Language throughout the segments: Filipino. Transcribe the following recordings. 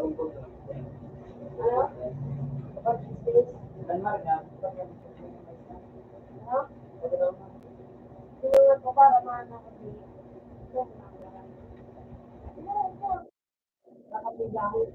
Ano? Parking space? Ano? Sinulat ko para maano ko dito. Nakapigay.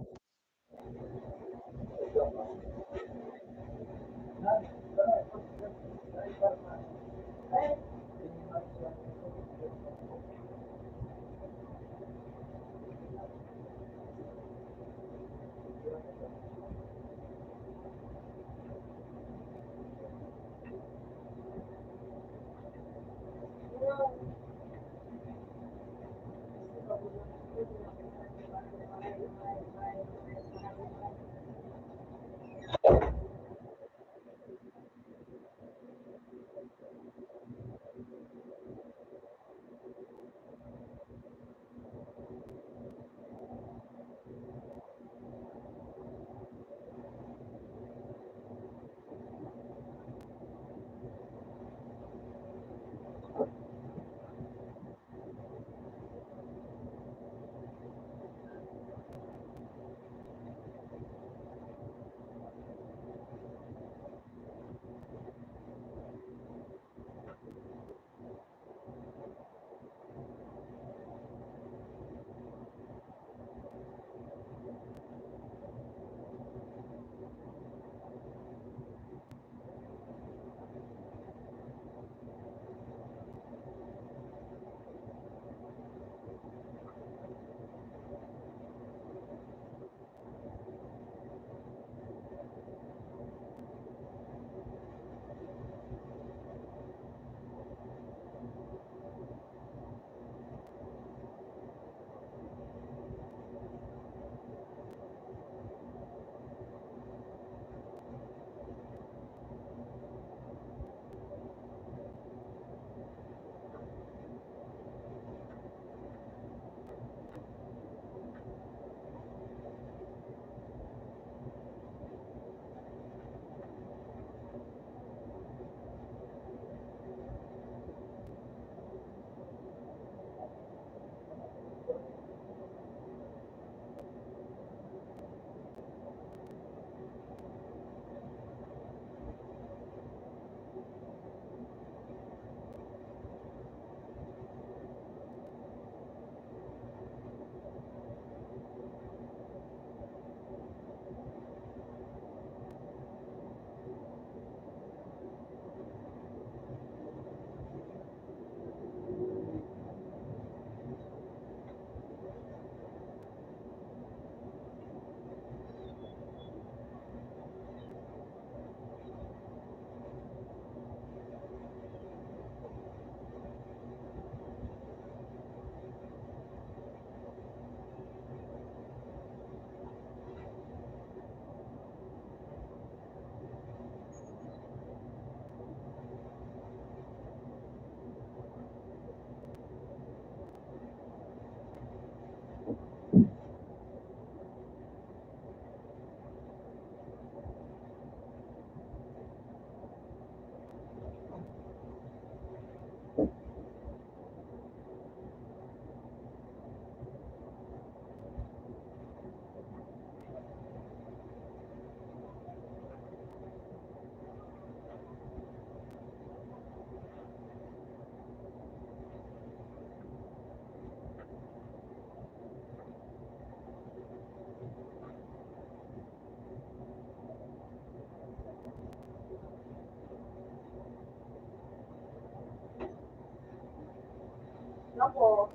Ako,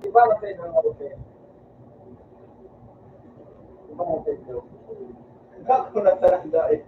Di ba na pwede ng marupe? Di ba na pwede? Ako na talanda eh.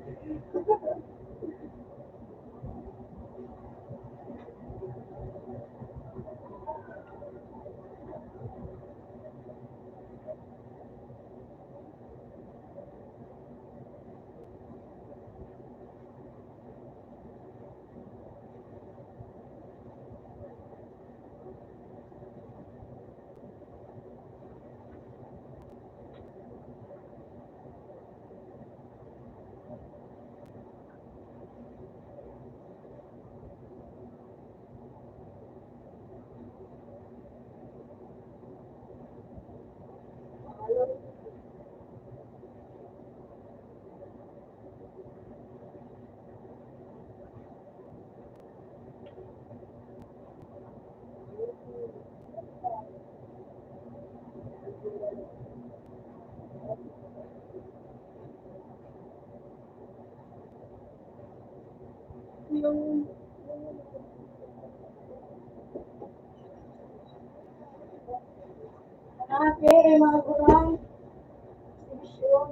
Okay, mga kurang. Sibisyon.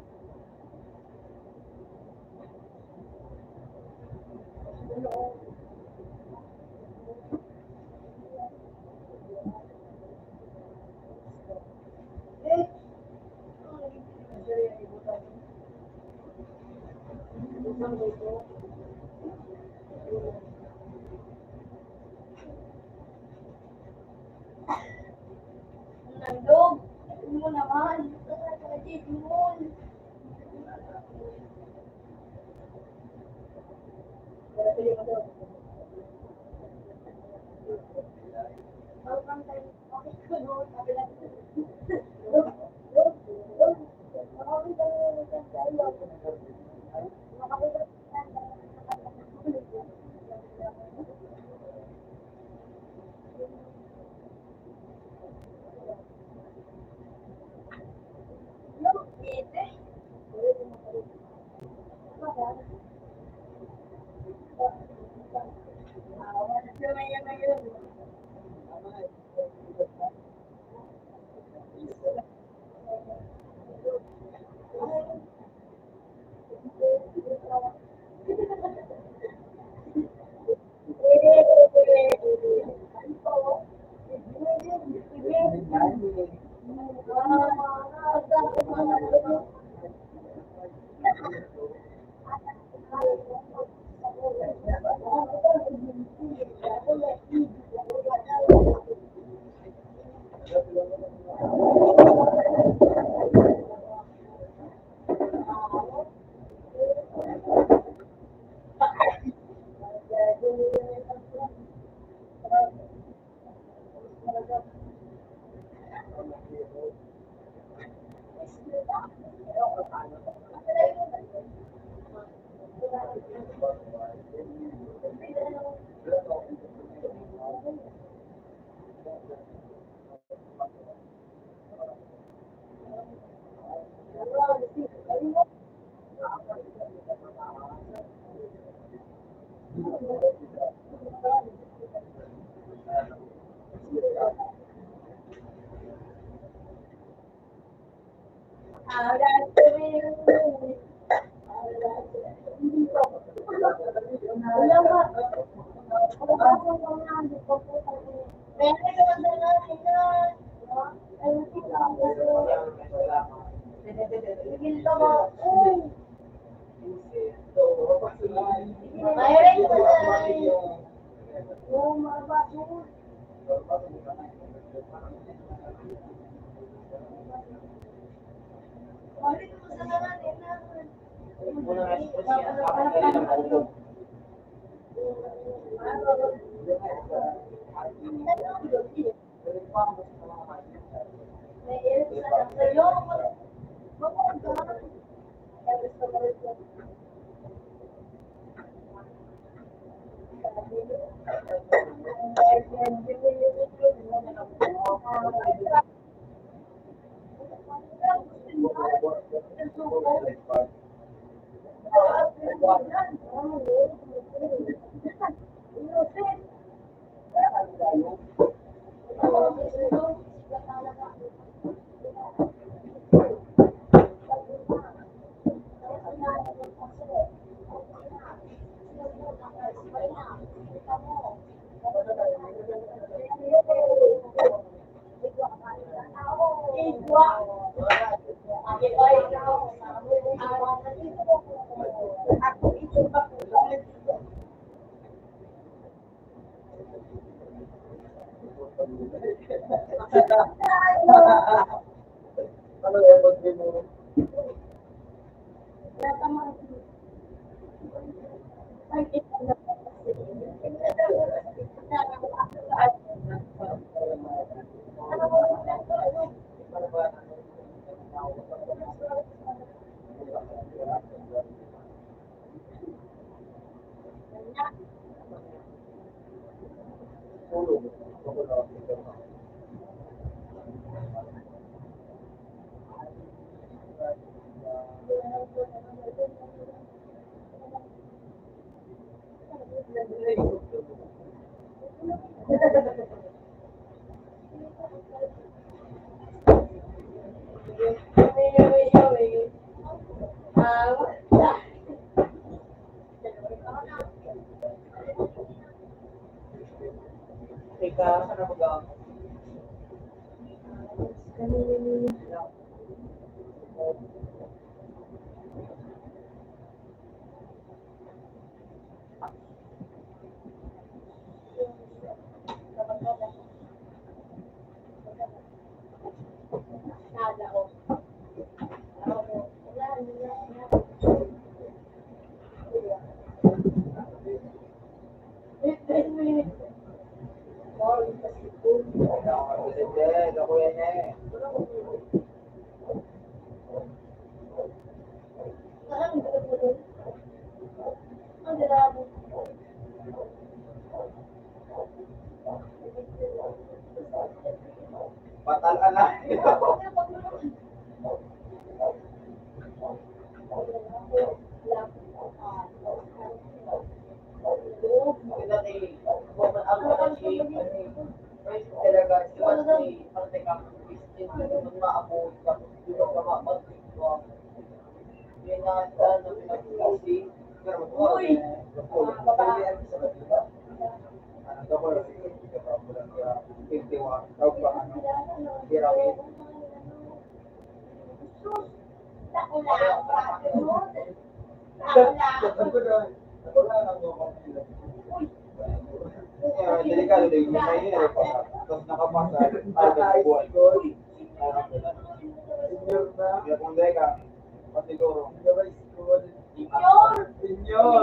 Nandog. Ano mo naman? Legit mo. Ano yung pag mo? Teka, ano ba? Hindi, ako yan eh. Batal ka na. Delikado din yung may tapos nakapasa ay buhay ko. Senior na. Kaya kung deka, pati ko. Senior! Senior!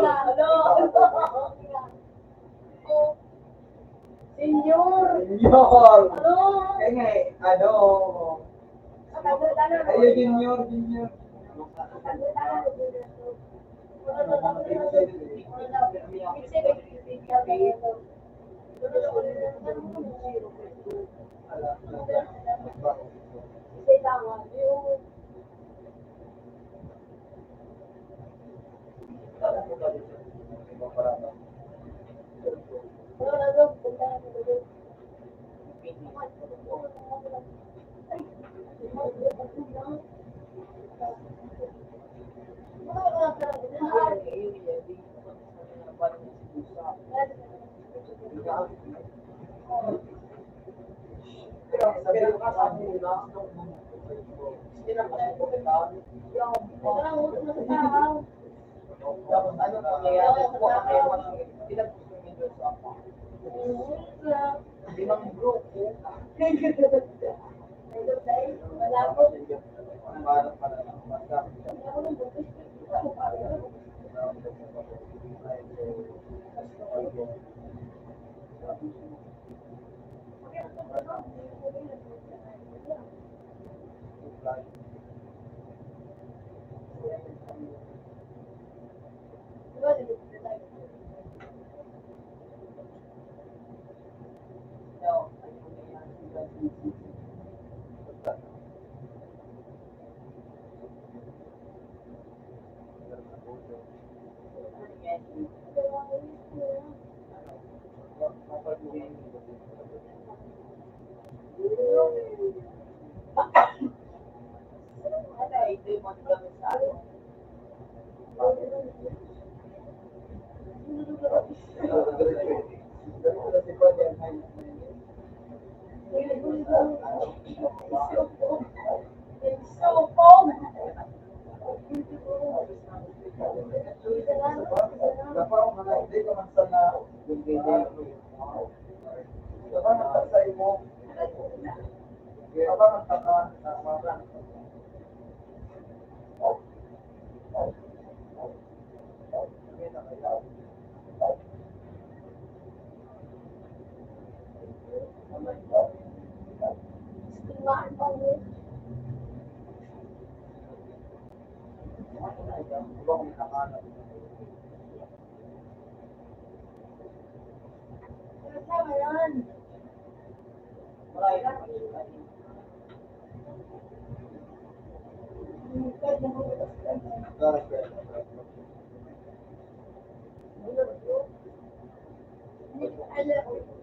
Senyor! Senior! Ano? Kaya nga eh, ano? Ayun, junior, junior. Tapos ano nangyayari po ang ewan pinag-sumindo sa ako. Limang grupo. It's so cold.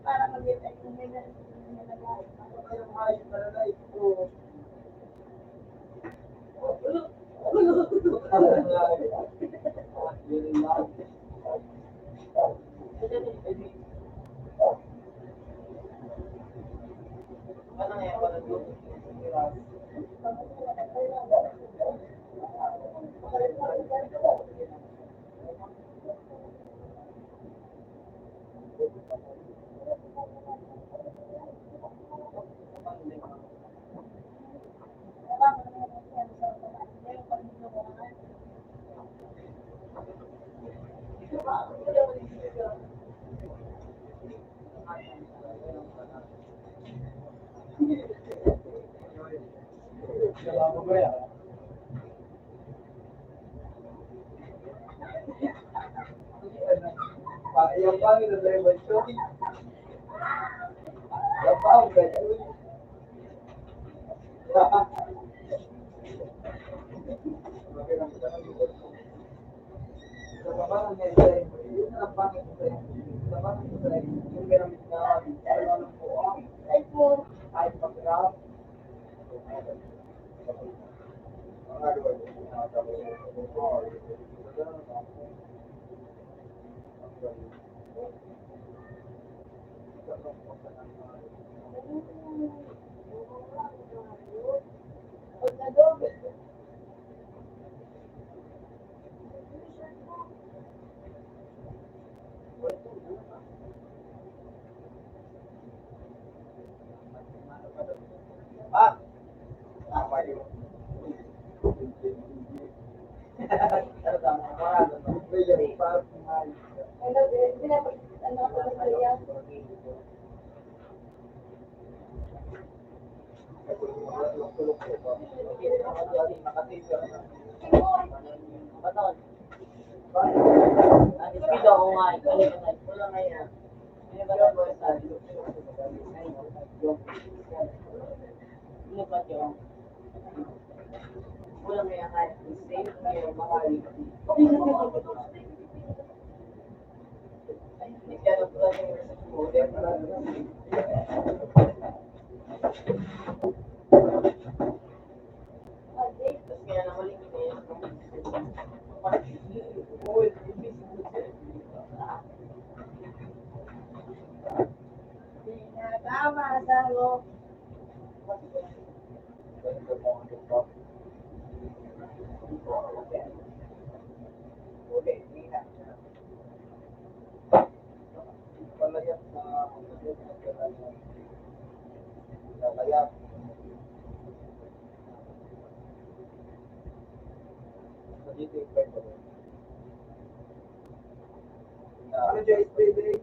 Para mag-get yung Yang paling dari baju, yang paling baju. Ah, apa itu? Tama, tama. Ano dyan, spray day?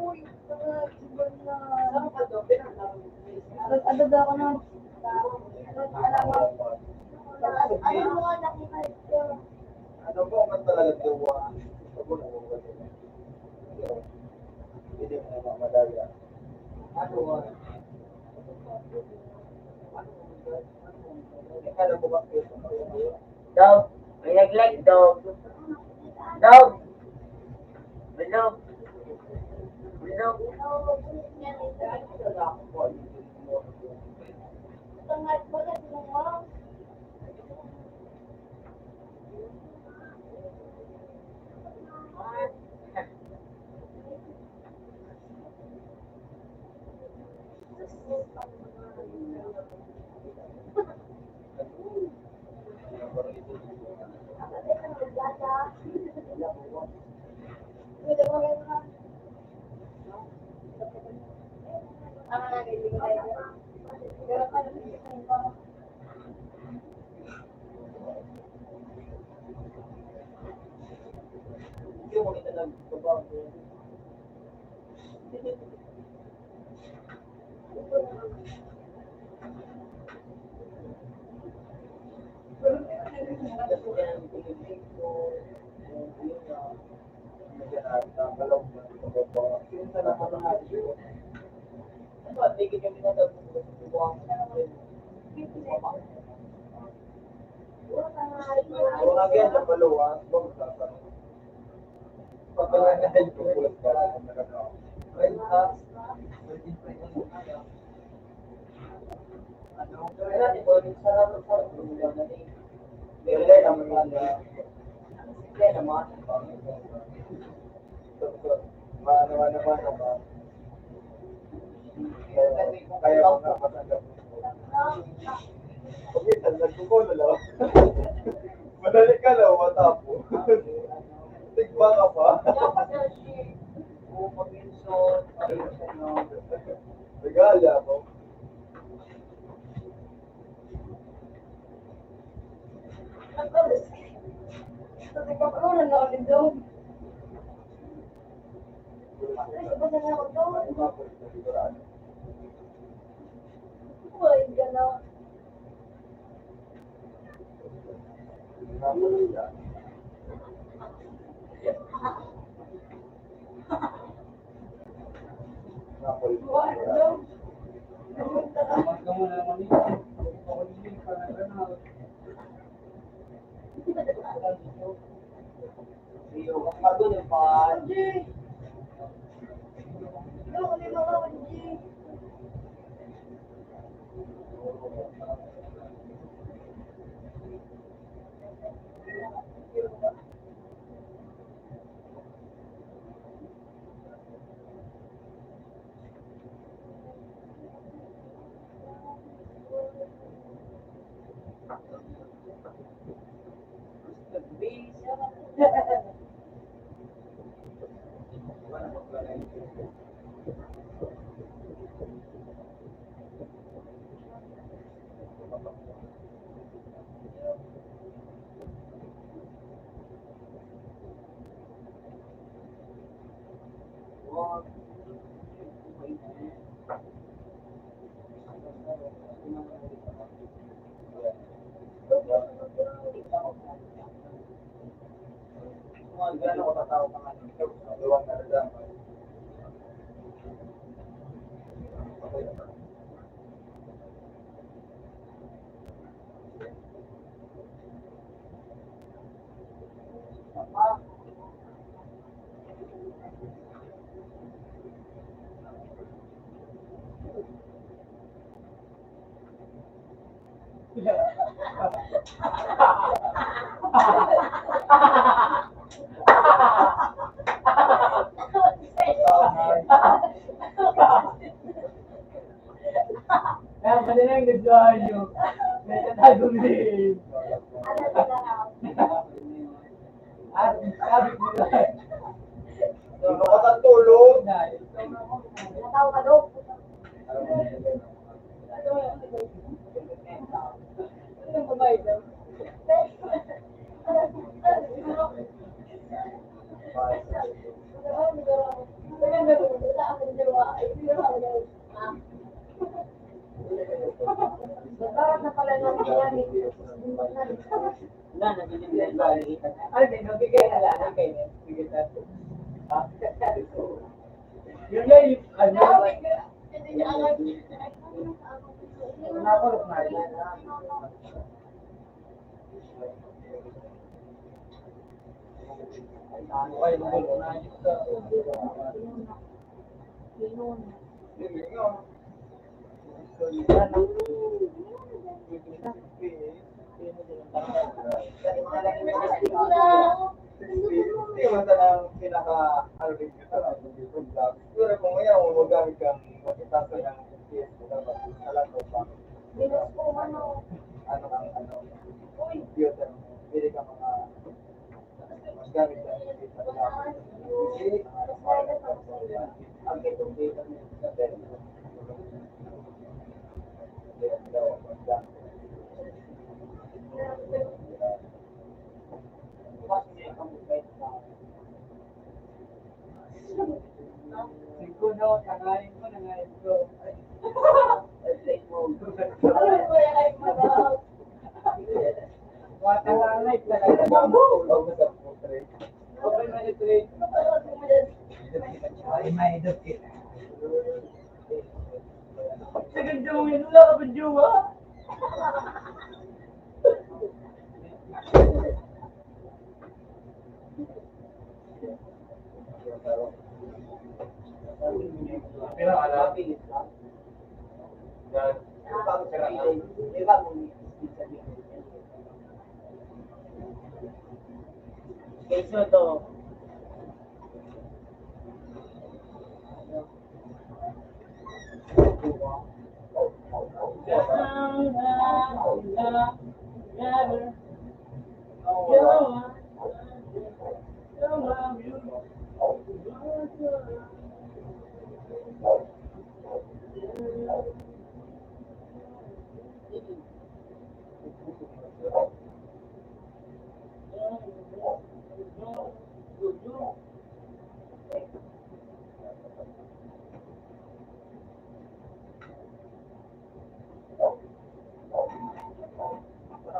Uy, ibon na. Nag-adad ako ng ano mo nga nakita ito? Ano po man talaga gawa? Sabi mo ko ba? Hindi mo na madaya. Ano nga? Akala mo ba ito? Dog. May nag-like, dog. Dog. Bilog. Bilog. Tangad ba na mo? Hindi mo kita nagbabago. Kaya mo na matanggap. Okay, tanggap ko na lang. Madali ka lang, matapo. Tigba ka pa. Regala mo. Sabi ko, ano na ulit doon? Sabi na ako doon. Uy, gano'n. Gano'n ko tatawag ng ano, luwang na lang. Kaya pala lang nagdayo. May tatagong din. At sabi ko lang. Sino ka tatulog? Natawa ka doon. Ano ba ba ito? Ano Wala, nabibigyan ba? Ay, may nabigay na lang. Okay, sige natin. Yun nga yung, ano, nakulot na yan. Ano kayo, nakulot na yan. Hindi nga. Hindi mo lang pinaka ano din yun talaga yung vlog. Pero kung ngayon mo magamit kang magkitaso ng FPS dapat sa laptop pa. Ano kang computer, pili ka mga mas gamit ka ng PC sa laptop. PC, mga smartphone, ang itong data sa telephone. Siguro, nangayin ko. Watangalay talaga. Okay, manipulate. Ay, may edot kita. Sige, Joey, wala ka ba, Jowa? Pero alam, Keso to.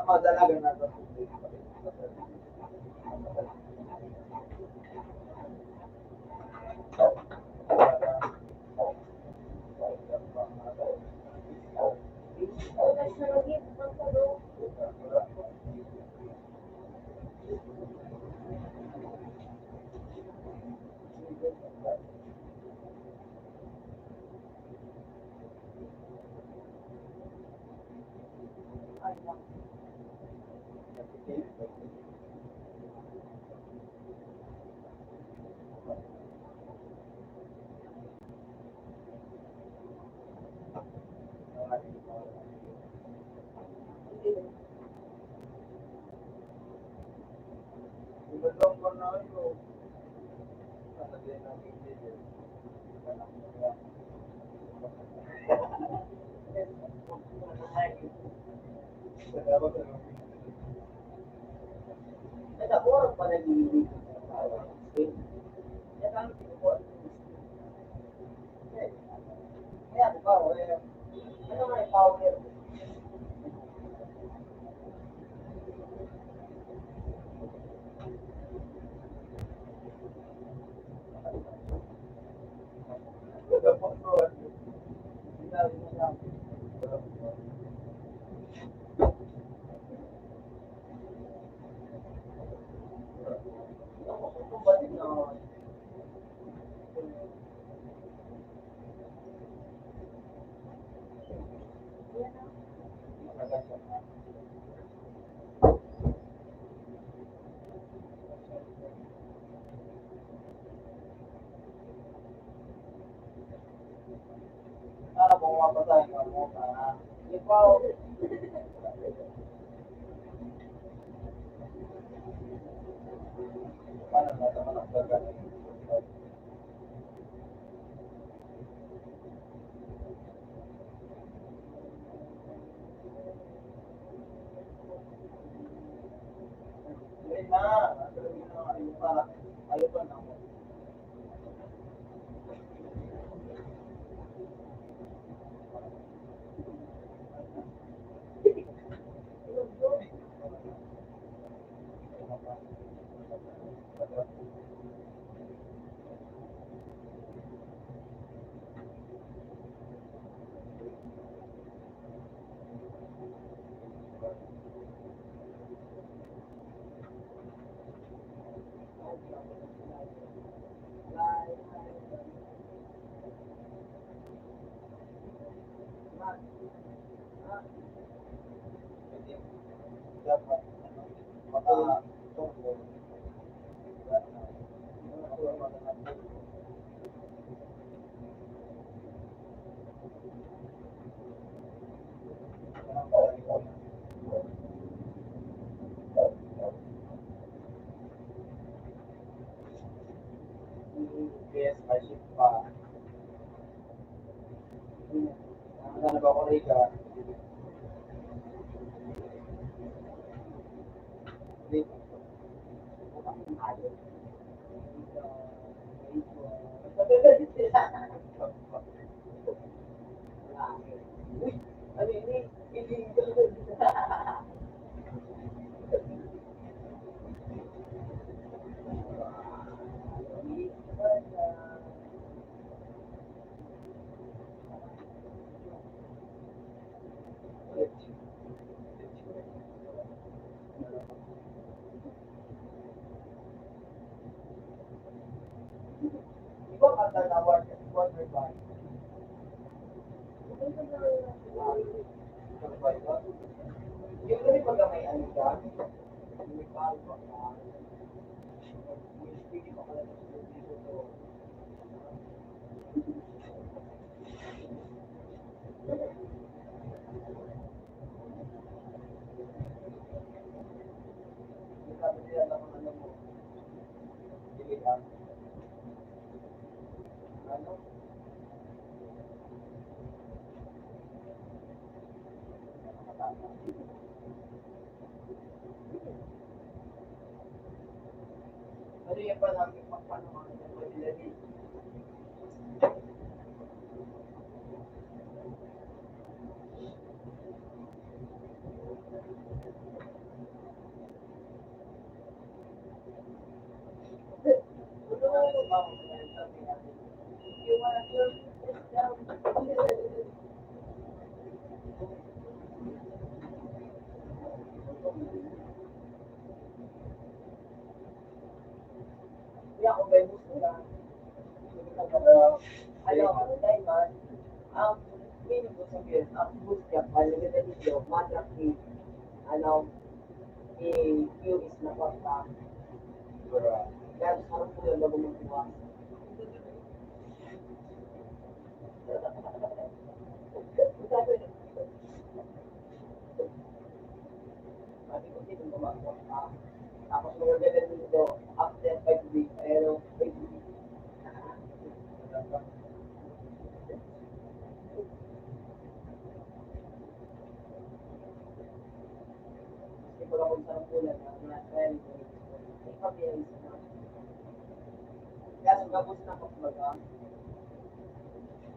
madalaga na to. dapat maka-tungkol. Yes, may shift pa. Naghanap ako Riga. Ano ini? Illegal. Iba kanta na Wonder Band. Yung rin pagka may ano ka, may kalma ka, may speaking pa pala ng dito to. Sabi nila lang ang ano mo, hindi ka. Ano? Ano yung palagi pagpanuhan ng kanila dito? Kaya kung may gusto lang, ano, Diamond, ang meaning ko sabihin, ang boost niya, palagay na dito, matraki, ano, Q is na kwarta. Kaya gusto ko yun, bago magkuha. Sabi ko, hindi ko makakwarta. Tapos mga ganun dito, after 5 weeks, pero 5 weeks. Kasi ko lang kung saan bulan na na-try ko. Ikabiyahin sa kaya gabos na pagbaga.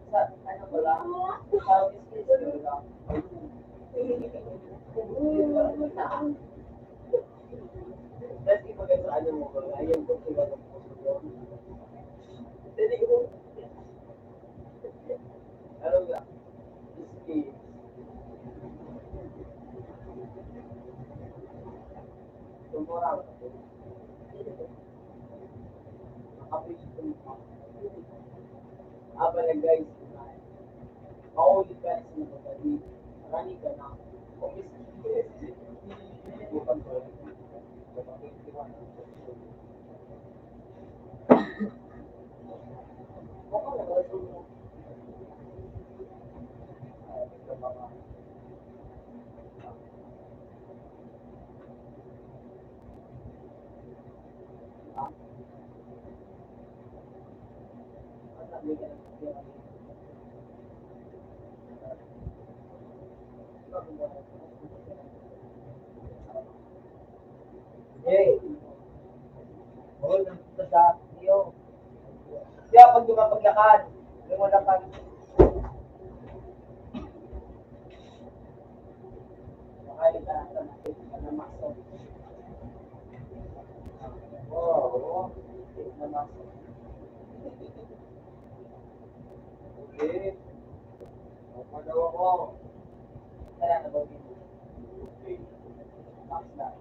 Sa ano ba lang? Sa business ko lang. Tapos ibagay sa ano mo ba? Ayun ko sila ng puso ko. Dili ko. Ano nga? Skills. Tumurang ako. Abala guys, maulit ka sa mga gabi. Marami ka na. Hey, hold on sa dati niyo. Kaya pag dumapaglakad, lumulak ka. Makalit na sa maso. Oo, na maso. Okay. Magawa ko. Kaya na ba dito? Okay. Max na.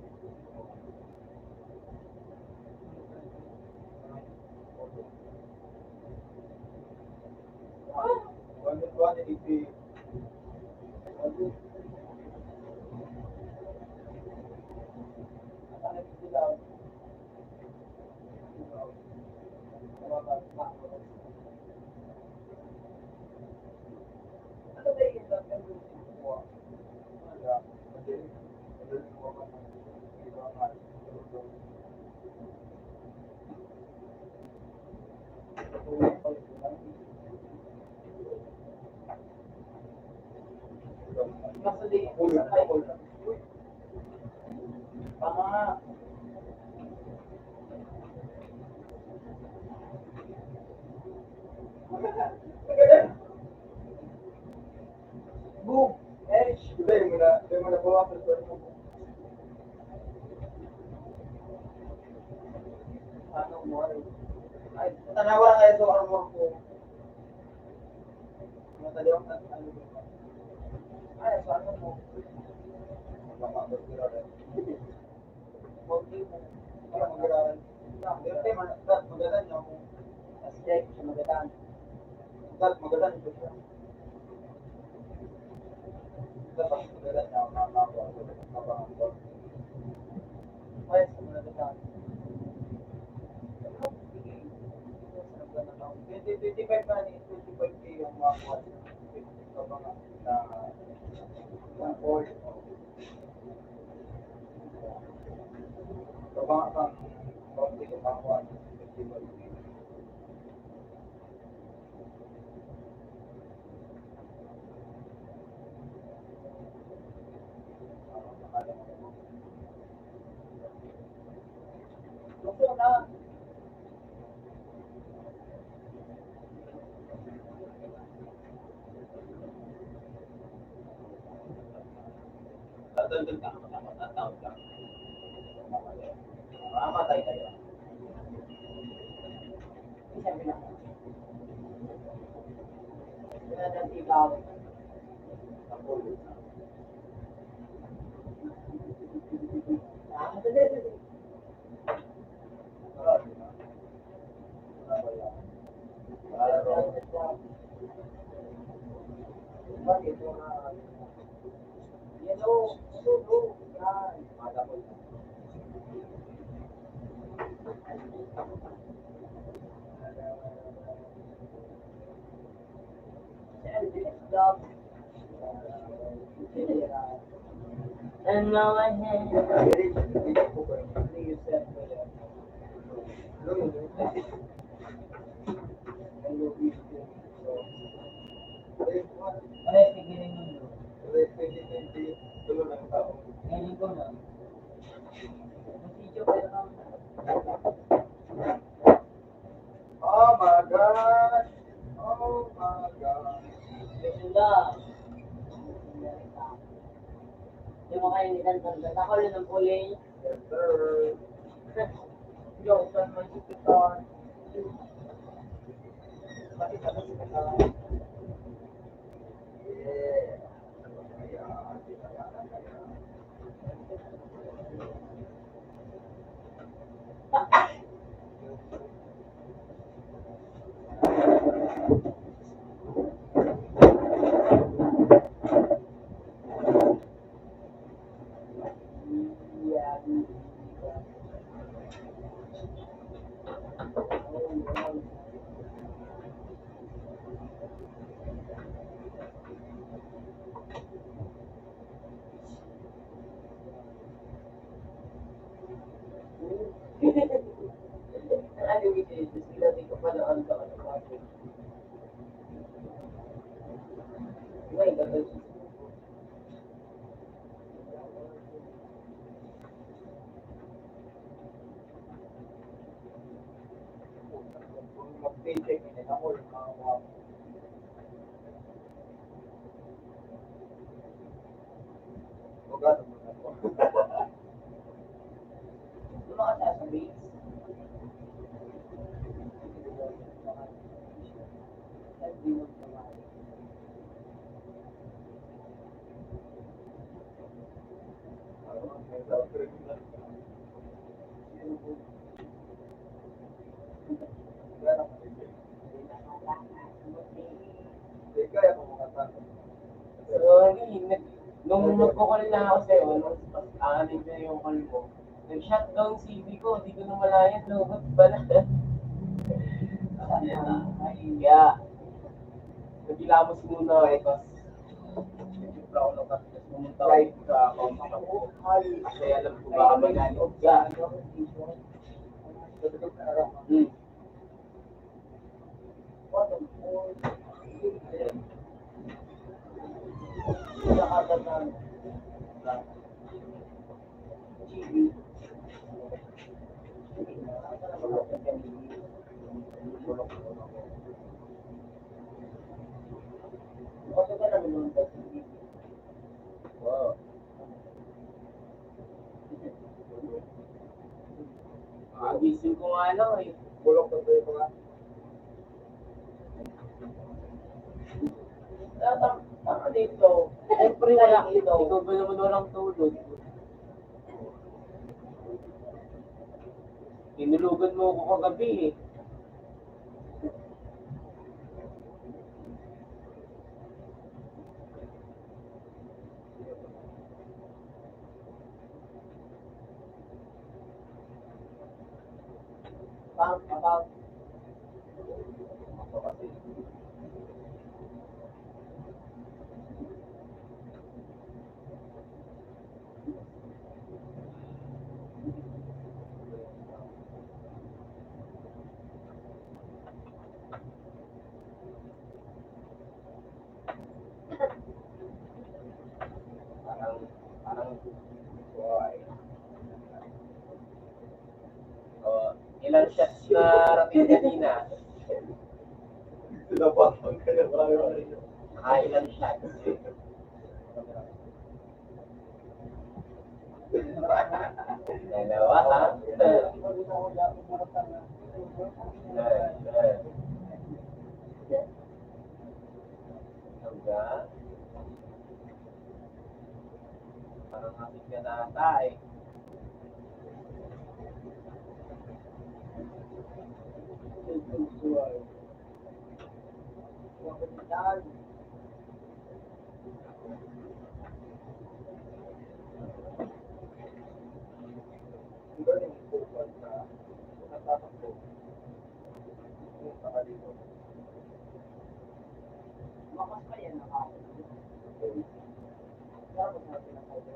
One eighty. Boom! Hindi mo na buwa sa mo. Ano mo? Ay, tanawa lang kayo sa armor ko. Mataliwang na ano ba? Ay, sa ano mo? Konti mo. Para mag-aralan. Hindi, magalan niya mo. Aspect, magalan. Magalan ito siya. Dapat magalan niya ako nakakawa. Ay, sa magalan. 25 na ni 25K yung mga kuwan. Ito ba nga na 1/4. Ito ba nga kang konti yung mga kuwan. 25K. Gusto na. Tatandang ka, matatawag ka. Mamatay kayo. Isang bilang. Pinadang ikaw. Napulo. And now I have ay, tigilin mo yun. Ngayon ko na. Mag-video kayo lang. Oh my God! Oh my God! Sila. Yung mga initan tanda. Ako rin ang puli. Yes, sir. Yo, saan man si Pitar? Bakit ka si Pitar? Yeah. Ano yung ito? Sila di ko pa noon ka. May gagawin. Mag-paycheck, hindi na mo yung mga mga Bogado mo na po. Yung mga sasabihin. So, nung nagkukul na ako sa'yo, nung anim na yung call mo, Nag-shutdown CV ko, hindi ko na malayan, lubot pala. Kaya, nagilamos muna ako, tapos nag-ibra ako ng kasi pumunta ako sa coffee shop. Kasi alam ko baka magalit ka. Wow. Gising ko nga lang eh. Bulok na tayo mga. Tama dito. Siyempre wala. Ikaw ba naman walang tulog? Tinulugan mo ako kagabi eh. About Parang, ilang shots na rating kanina? sila pa ang kanya marami. Ilang shots? Dalawa ha? Parang kapit ka na ata eh. Makas pa yan ang ako. Tapos natin ang photo.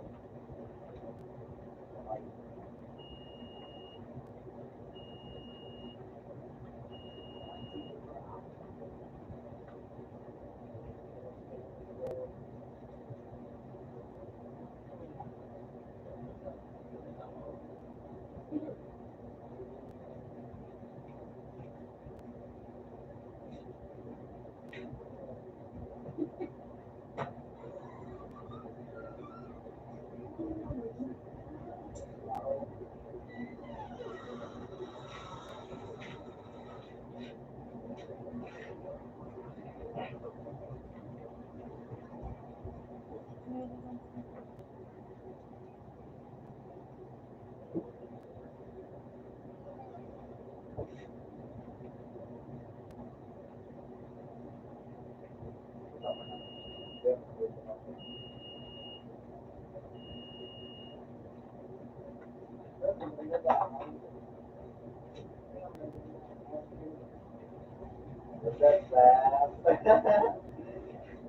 That's bad.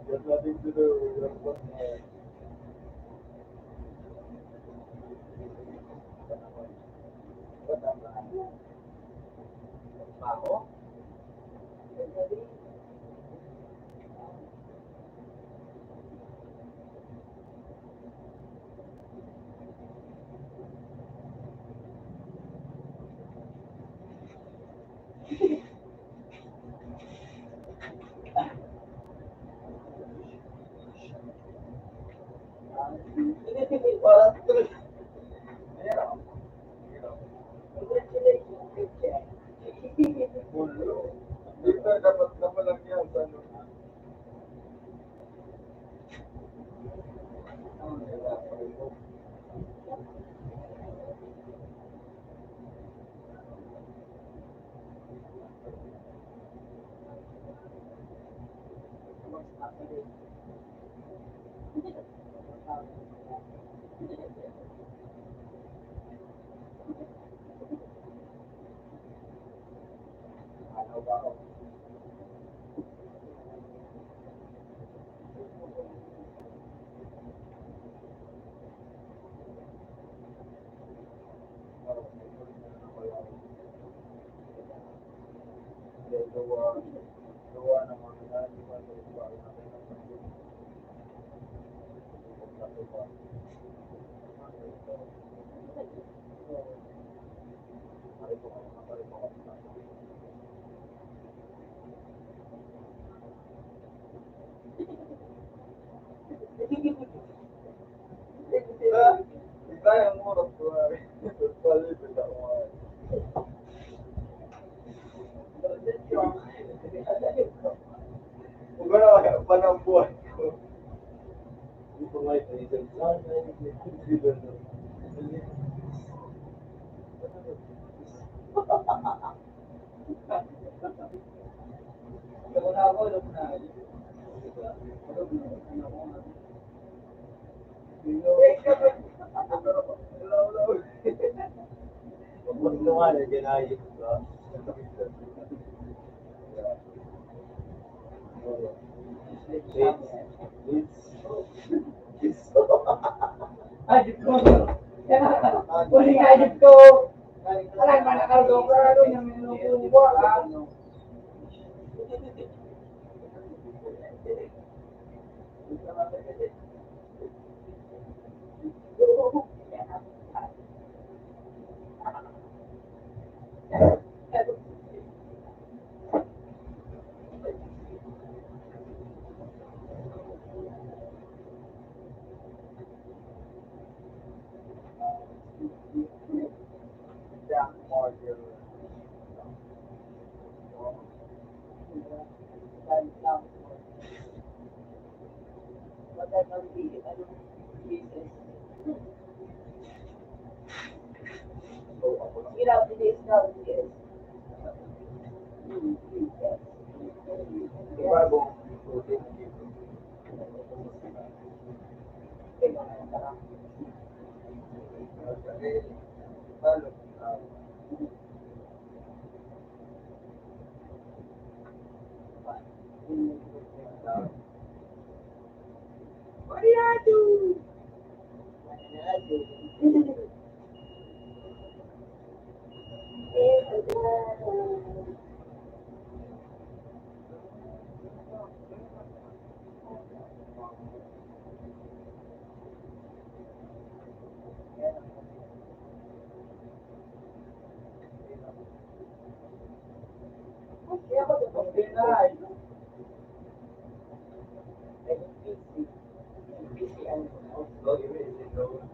There's nothing to do. Ako? Dito dapat naman lang yan sa ano. Adip ko. Kuling adip ko. Alam mo, nakargo ka ano yung minukuha ka.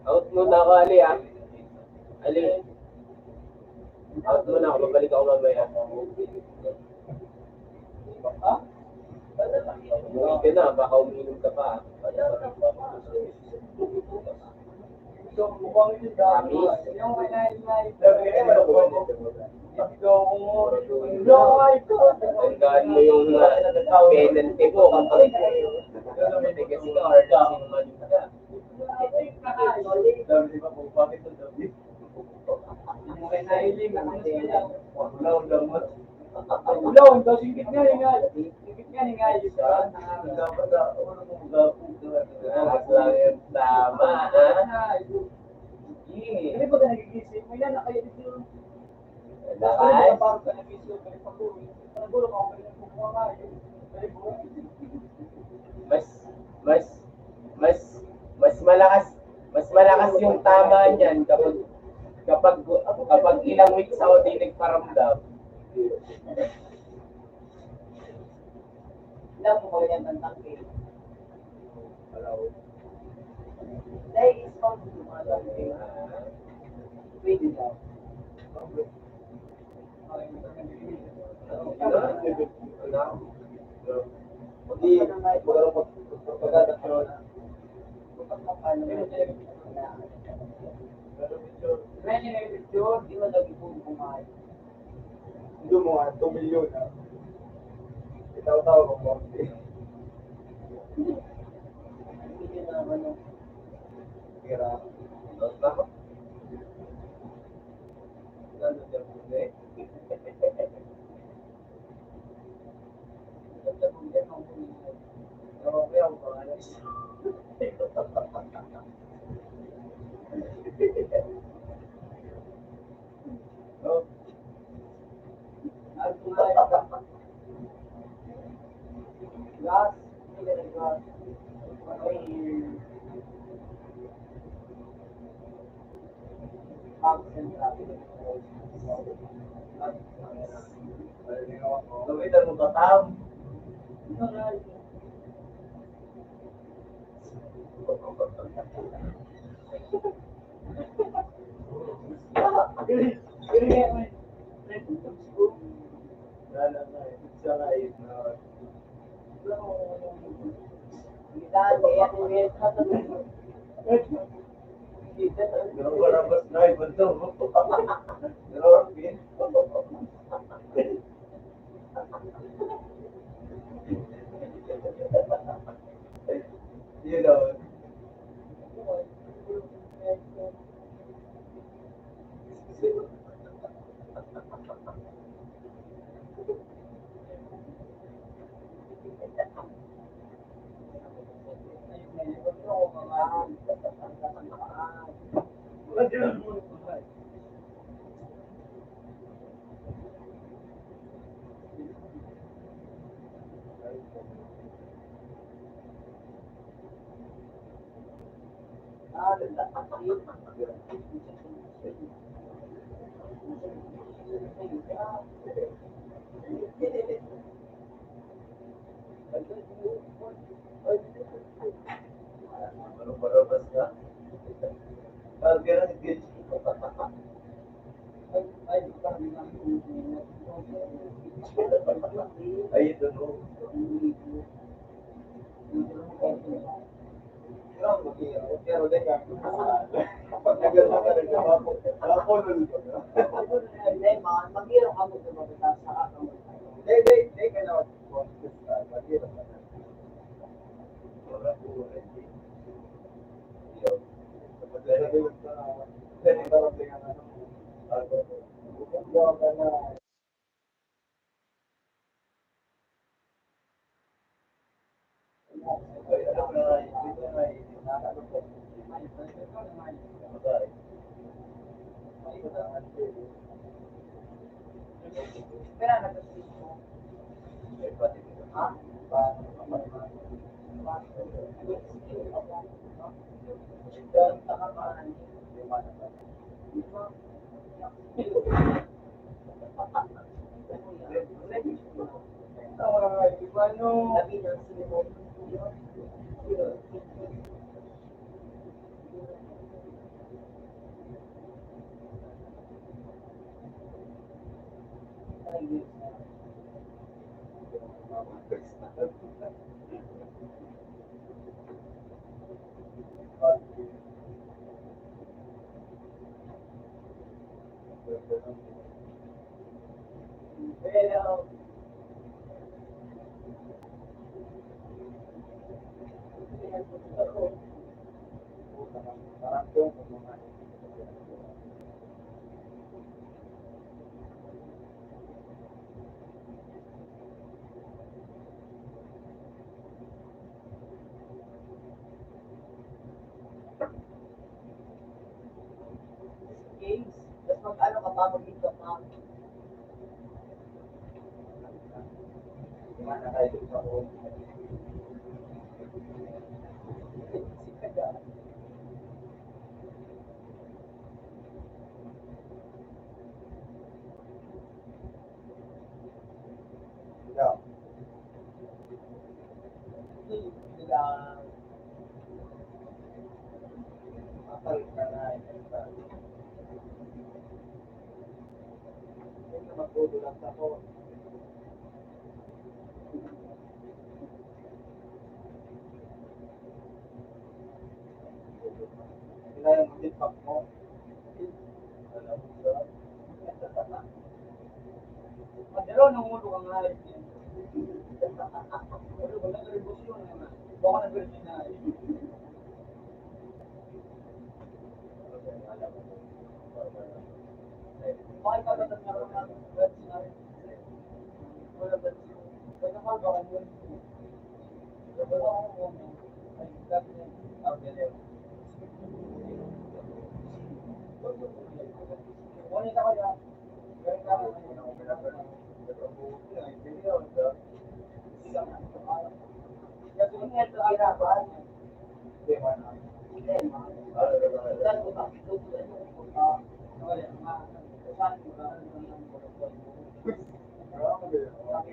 Out muna ako, Ali, ah. Ali. Out muna ako, babalik ako mamaya. Umuwi ka na, baka uminom ka pa. Tandaan mo yung penalty mo kapag kasi ka or dancing man ka. Ulong, daw singkit nga yung nga. Singkit nga yung nga yung Tama, ha? Hindi ba ka nagigising mo yan? Kaya dito yung Lakas. parang ka nagising ka rin pag-uwi. Nagulong ako pa rin kumuha nga yun. Mas malakas yung tama niyan kapag ilang weeks ako di nagparamdam. Alam mo ba yan ang tangke? Dahil is found yung mga tangke. Pwede daw. Di ba lagi po kumain? Hindi mo nga, 2 milyon ha. Itaw-taw ko po. Hindi nyo naman yung Kira. Gas, hindi ka nag-gas. Ay, pumps and traffic. Lumitan mo katam. Bilang, kaya tuwid ka sa You know. Baru-baru ka. Parang ay, ito no. Pero teka, kapag naganda ka rin, ako nun ko. Mag-iro ka mo sa account. They cannot consist that, but you know. Wala po, hindi. Espera, na ha? Sabi ng sino. Pero, games, tapos mag-ano ka pa, mag-lead ka pa. Yeah. Magdudulas ako. Sila yung mag-feedback mo. Alam mo ba? Madalo, nangulo ka nga rin. Pero wala na rin busyo naman. Baka na rin na. Bakit ka ba nagkaroon ng website? Wala ba? Wala ka ba ang website? Wala ako mo. Ay, sabi niya, ang galing. Wala ka kaya? Wala ka kaya?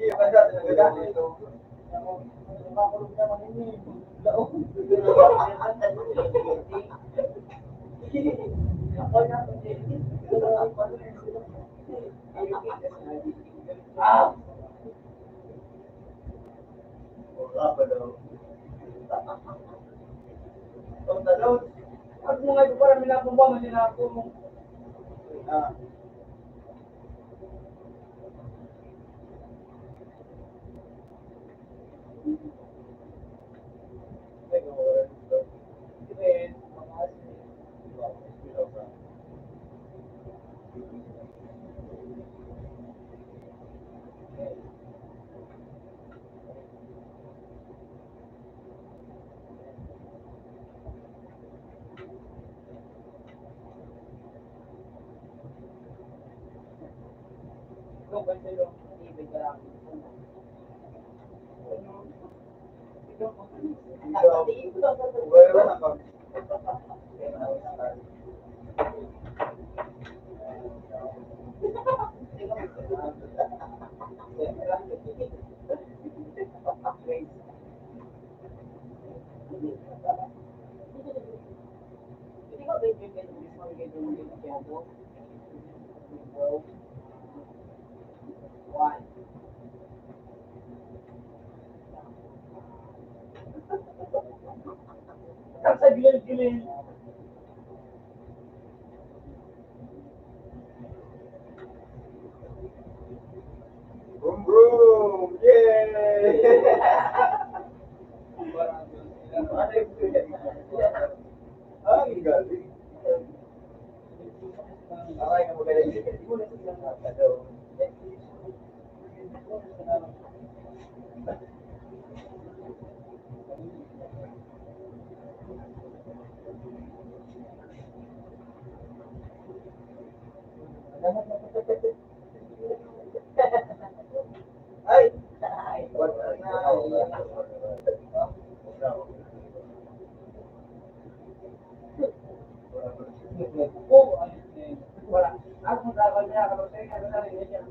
Iya, kan dati nagagano ito. Ah! Wala pa daw. Ang dalaw. At mga ito parang minapumba mo sila ako. Ah. Ay, kung Ikaw ba sa'yo? Ibig ka lang. wala na kami. Hindi ko bibigyan ng mismo yung bibigyan mo. One. Sa gilid-gilid. Boom, boom! Yay! Ang galing. Aray ka magaling. Hindi mo na silang nakadaw. Ay! Wala na. Oo, ayos na yun. Wala. Ako sa trabaho niya, kapag sa'yo nga, wala rin yan.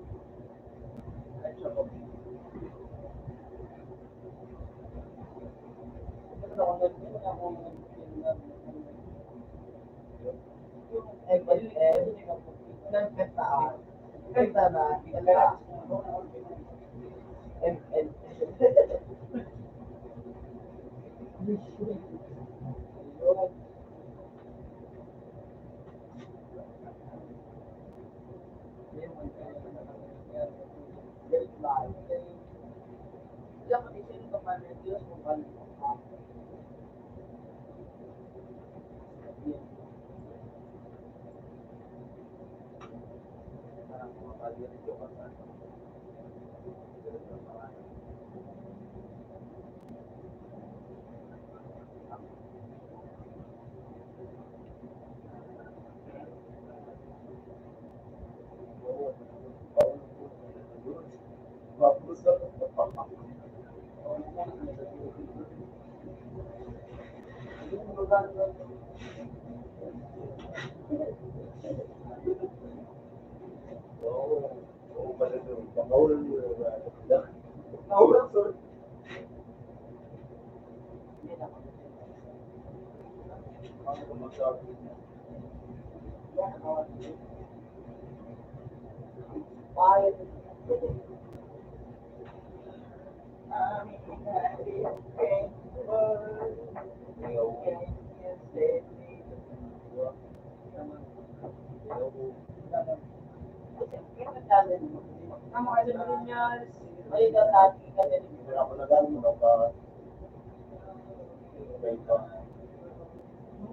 Ito ako doon, hindi mo na ako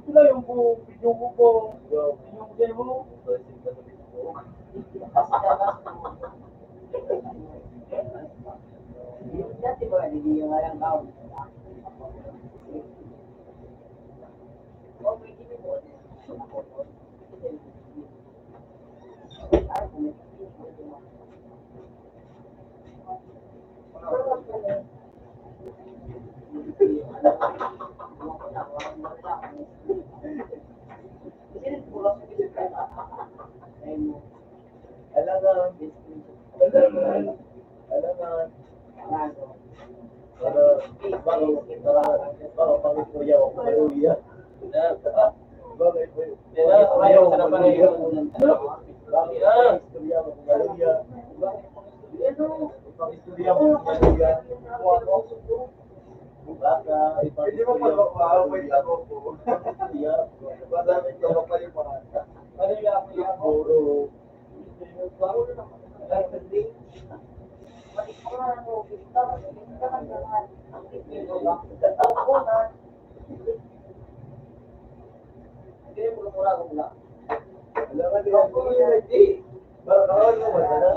Ito yung video ko po. Yung demo. Dati ba, hindi yung walang baon. Okay, hindi mo. Hindi mo mag-away ako po. Maraming kapapalimuhan. Ano yung ako yan? Puro. Alam ka din. Bakawal mo ba na?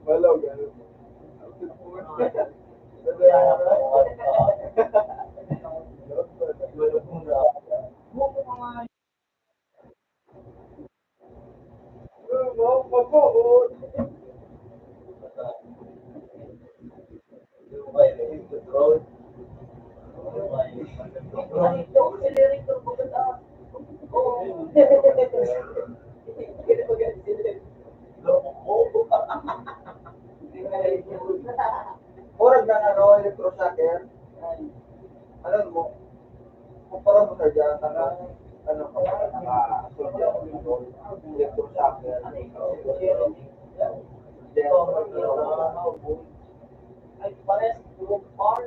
Malaw ganun. Murag na ano, electroshocker. Ano mo? Kumpara mo sa dyan, ano ka ba? Electroshocker. Ay, pares, tulog par.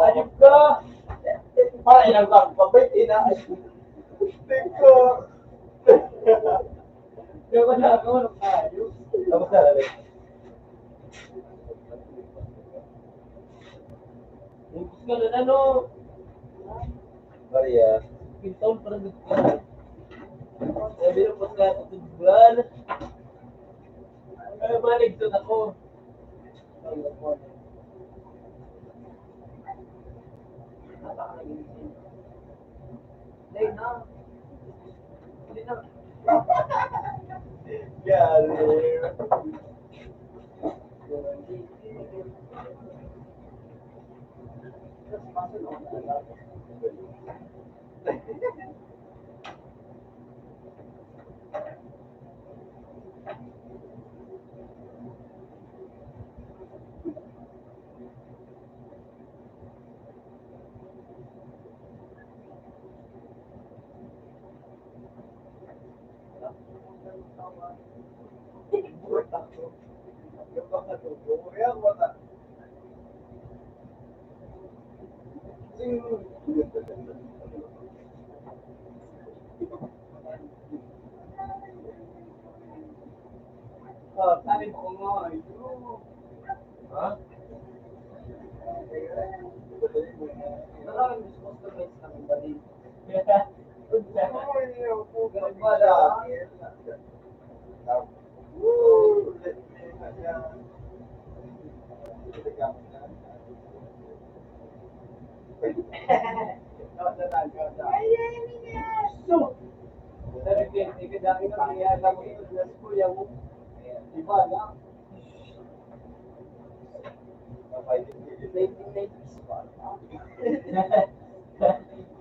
Ayup ka! Para ilang lang, pabait ina. Tingko. Kaya ko na ako, ayup. Tapos na rin. Bungkus ka na ano? Maria. Pintaon parang gagawin. Sabi ng pagka tutubulan. Ay, maligtod ako. Hindi na. Hindi na. Galing. Sabi ko nga, Ha? maraming gusto customize kami ba din? Sabi ko, ikadami ka nangyayala mo ito na kuya mo. Diba na? 1990s pa.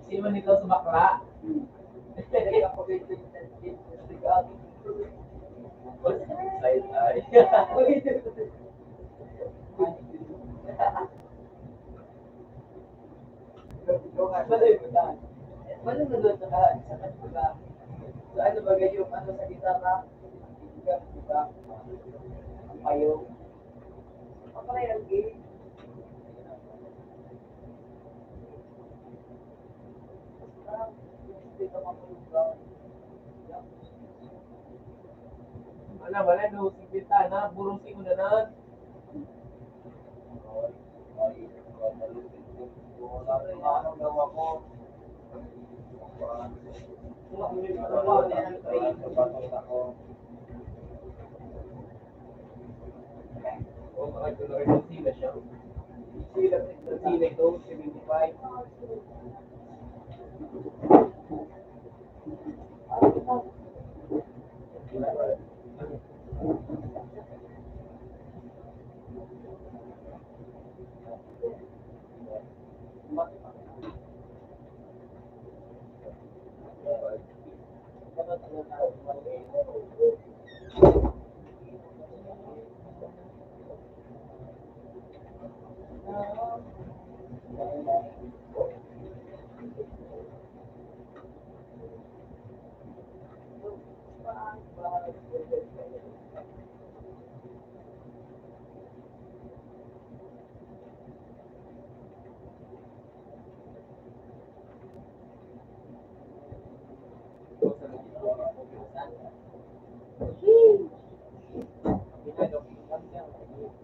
Sino man ikaw sa bakla? Hindi ako 1990s. Paano na doon sa kanila? So ano ba yung ano sa gitara? Di ba? Ang payo. Ang yung game. Wala, no, si Bintana, burong si una na. O, makagulong rin yung sila siya. Sila ito, 75.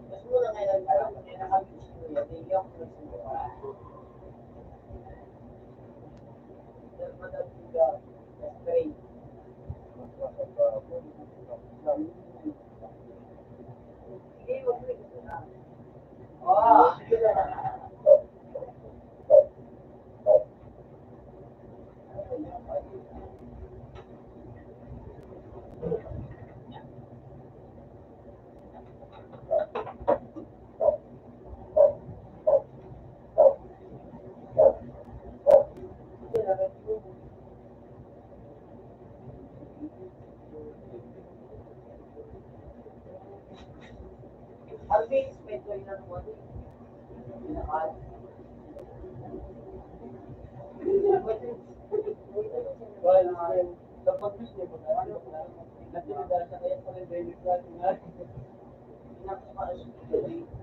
Mas mura ngayon, parang nakabis ko yan. Hindi ako nagsimula. Madam Tiga, straight. Hindi, wag mo ito na. Oh! Alvin, medyo ilan mo din. Pinakal. Dapat gusto mo na, ano, kasi dahil sa kaya pala daily plan nga.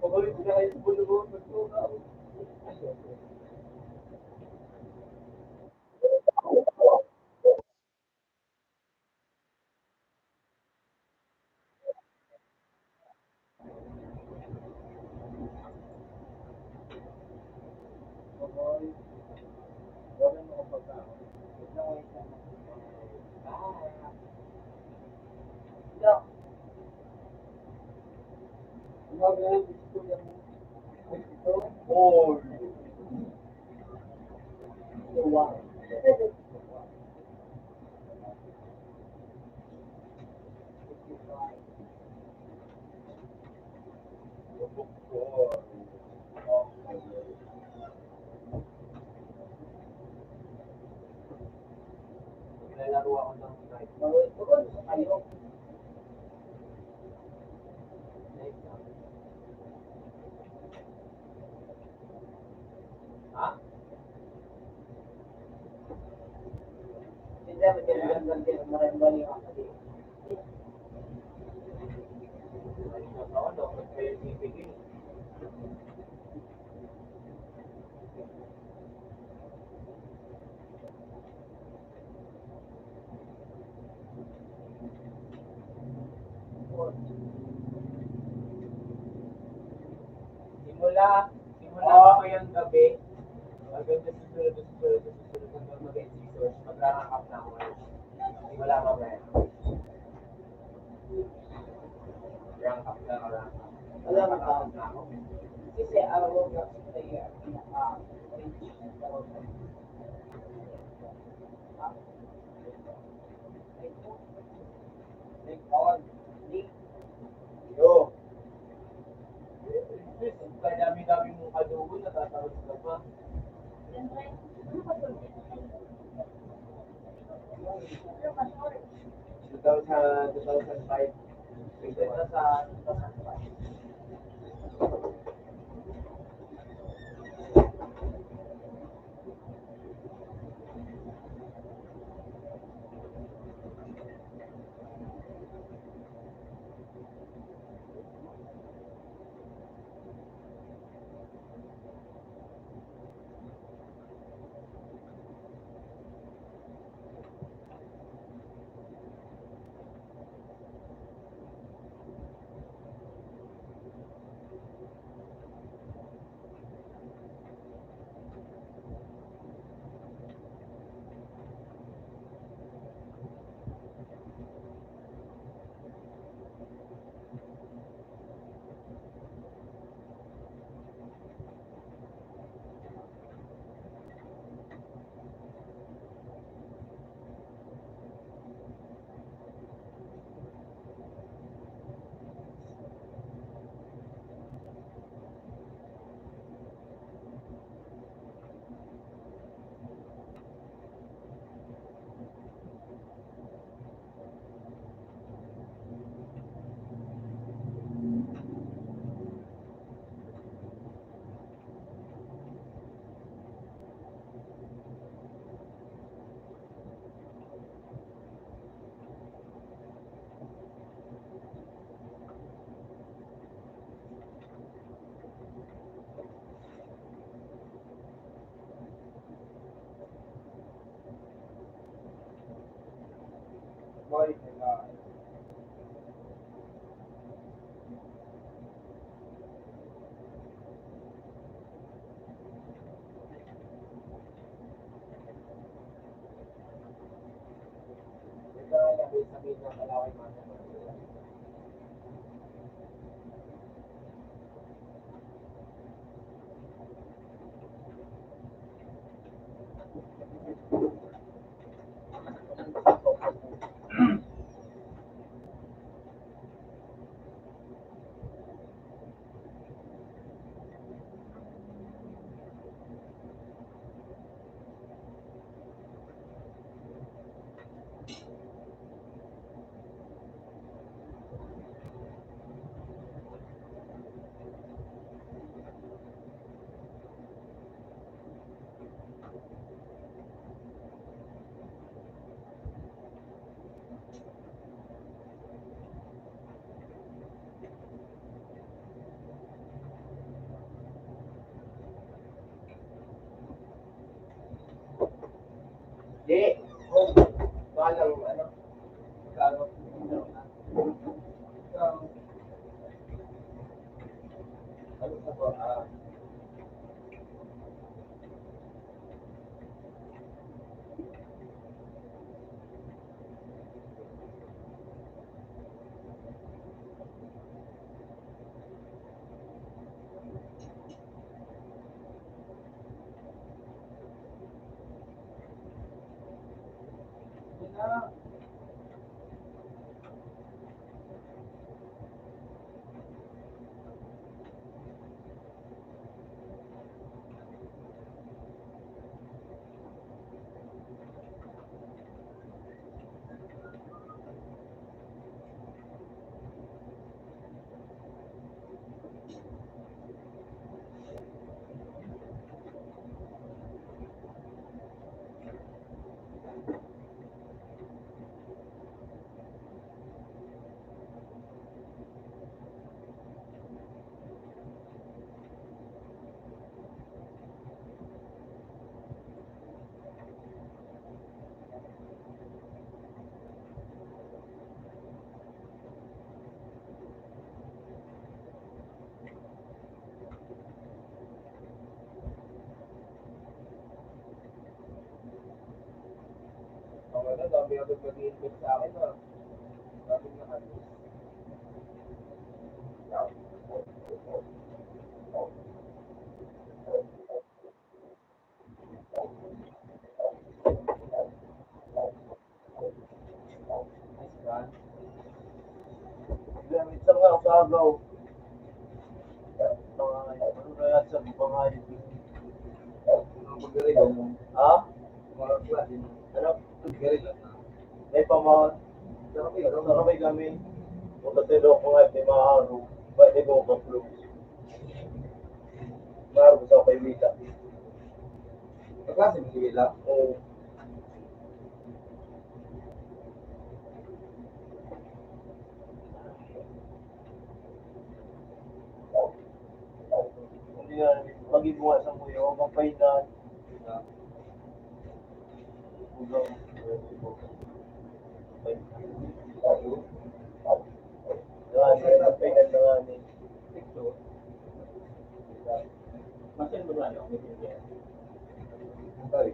Pagawin ko na kayo sa bulungan, magtunaw. Gawin mo kapag ako. Oh, Wow. naglalaro ako ng night. Bukod sa kayo, Ha? hindi naman kailangan din maraming ako dito. Ako daw, kayo bibigay. Simula ako yung gabi, hanggang sa susunod hanggang mag-exist, mag-rank up na ako ngayon. Simula ako ngayon. Rank up na ako. Alam mo, Rank up na ako. kasi araw na player, pinaka-rich na araw na. Take on. League, Yo. Kaya dami-dami mong kadugo, natatawag ka pa. Siyempre, ano ba ito? Ano ba ito? 2005. Ito sa Boy, ito ang sabihin ng kalaway mga. Di, baka lang, magkano? Ano sa ba? Dami agad mag-i-invest sa akin, no? Dami na ano. Gamit sa mga usagaw. Ano kaya sa mga magaling? Ha? Mga klase. Ano? Magaling. May pamahal. Sarapay kami. Punta tayo ko nga, di maaaro. Pwede ko kaplo. Maaro sa kay Mila. Kaklase mo si Willa? Oo. Hindi nga, mag-ibuha sa muyo, mapainan. Ugang. Mapainan na nga ni. Masin mo na ano? Sorry.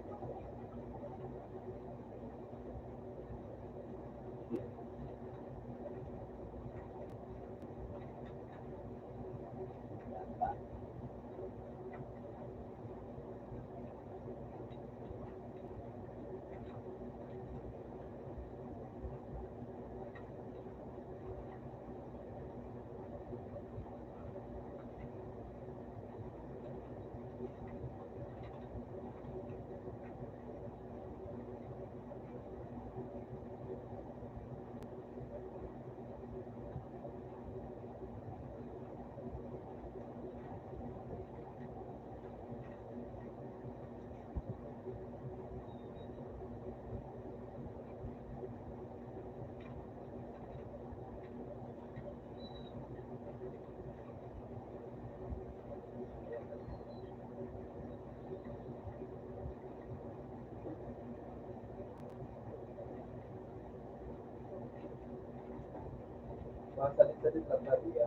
Masalit-salit lang na diya.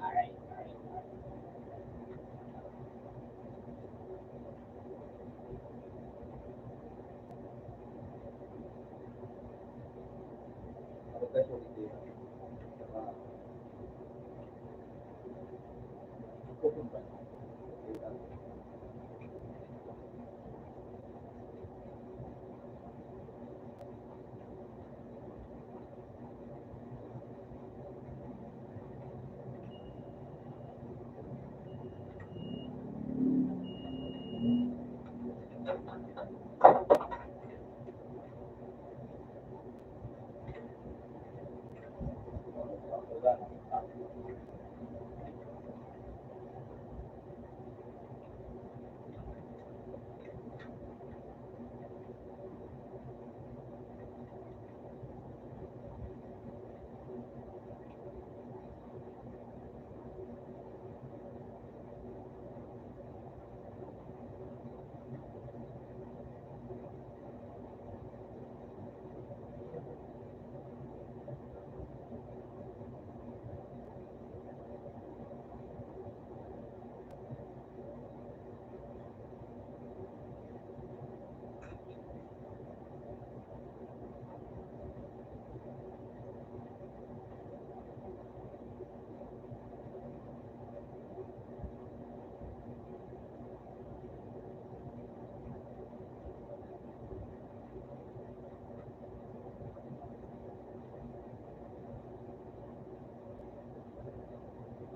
Alright. Ako kasi yung idea. Saka, Pupunta. kita.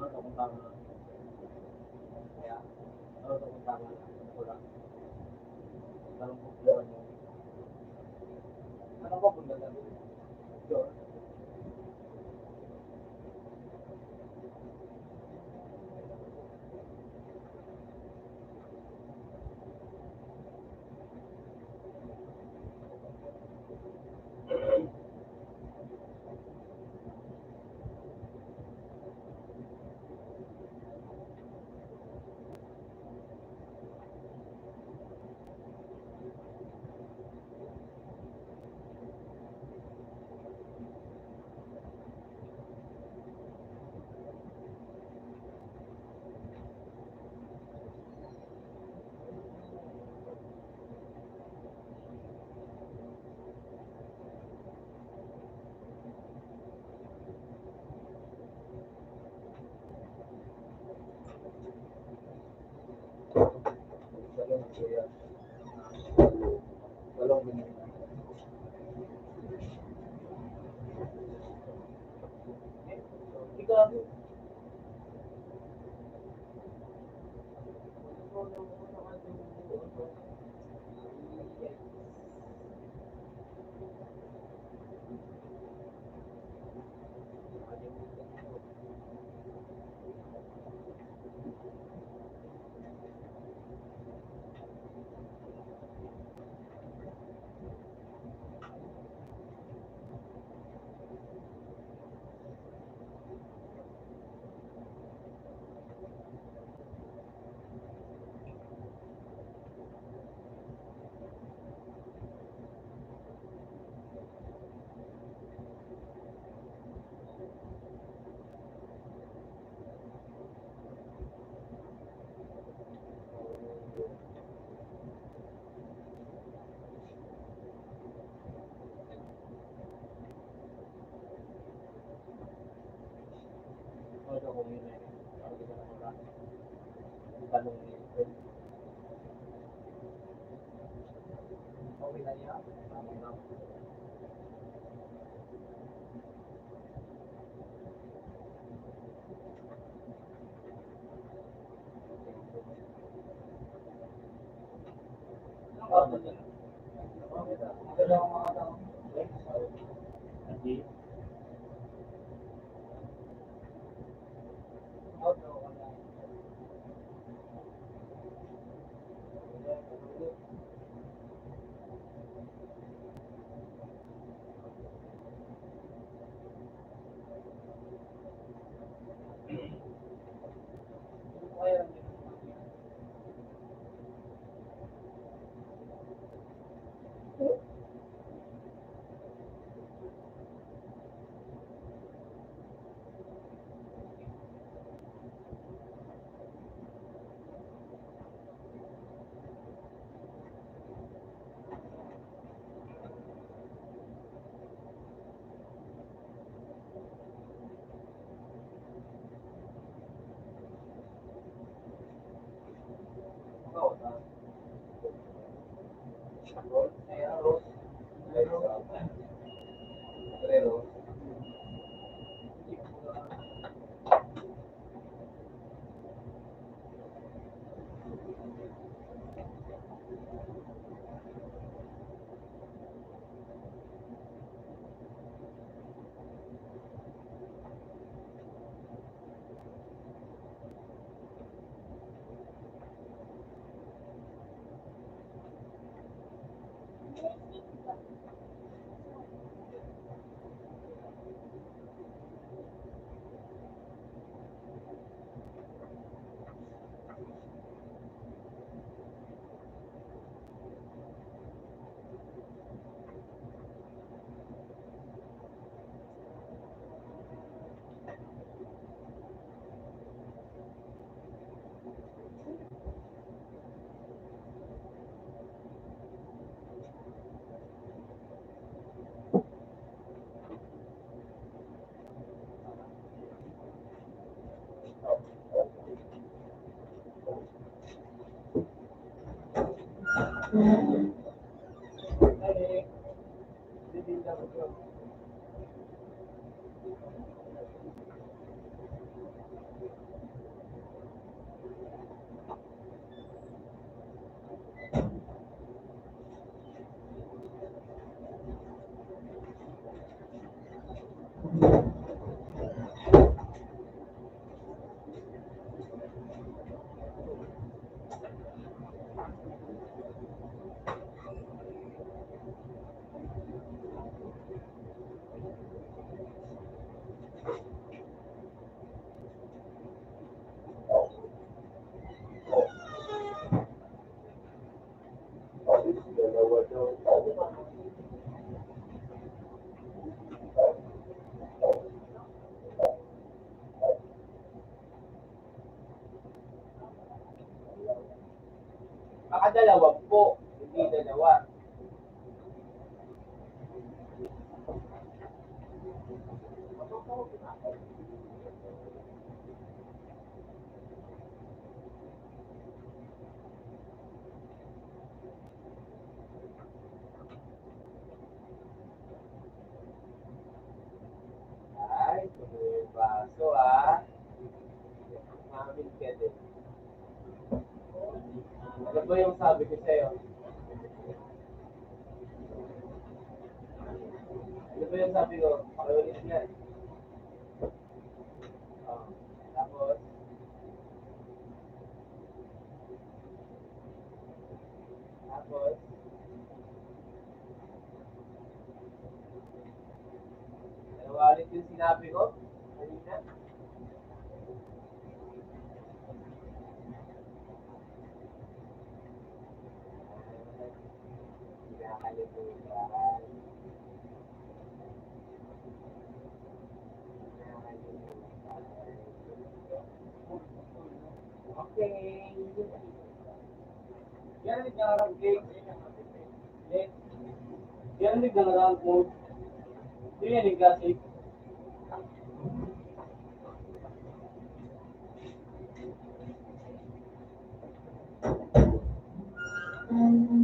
Ano kung tama? Kaya, ano kung tama? Wala. Anong problema mo? Ano ba punta na? Sure. talaga kung yun ay parang hindi na wala. Tanong niya. Okay na niya. Tama na. Baka dalawa po, hindi dalawa. Ay, tuloy yung baso Namin ka din. Ano ba yung sabi ko sa'yo? Ano ba yung sabi ko? Pakiulit nga. Oh. Tapos, dalawa ulit yung sinabi ko. Kanina. Kinakalimutan. Okay. Yan ang nagdarang game. Yan ang nagdarang mode. Yan ang nagdarang Okay.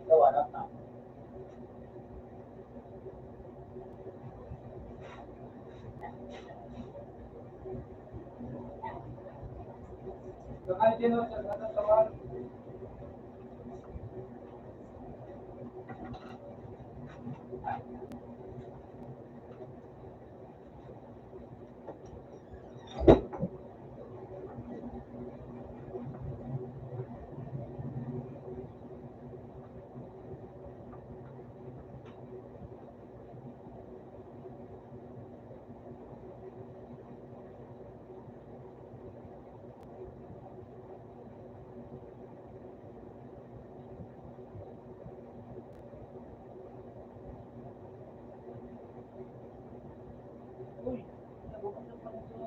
Gawa na ta. Kaya din sa katawan. Uy, nabukas na pala ito.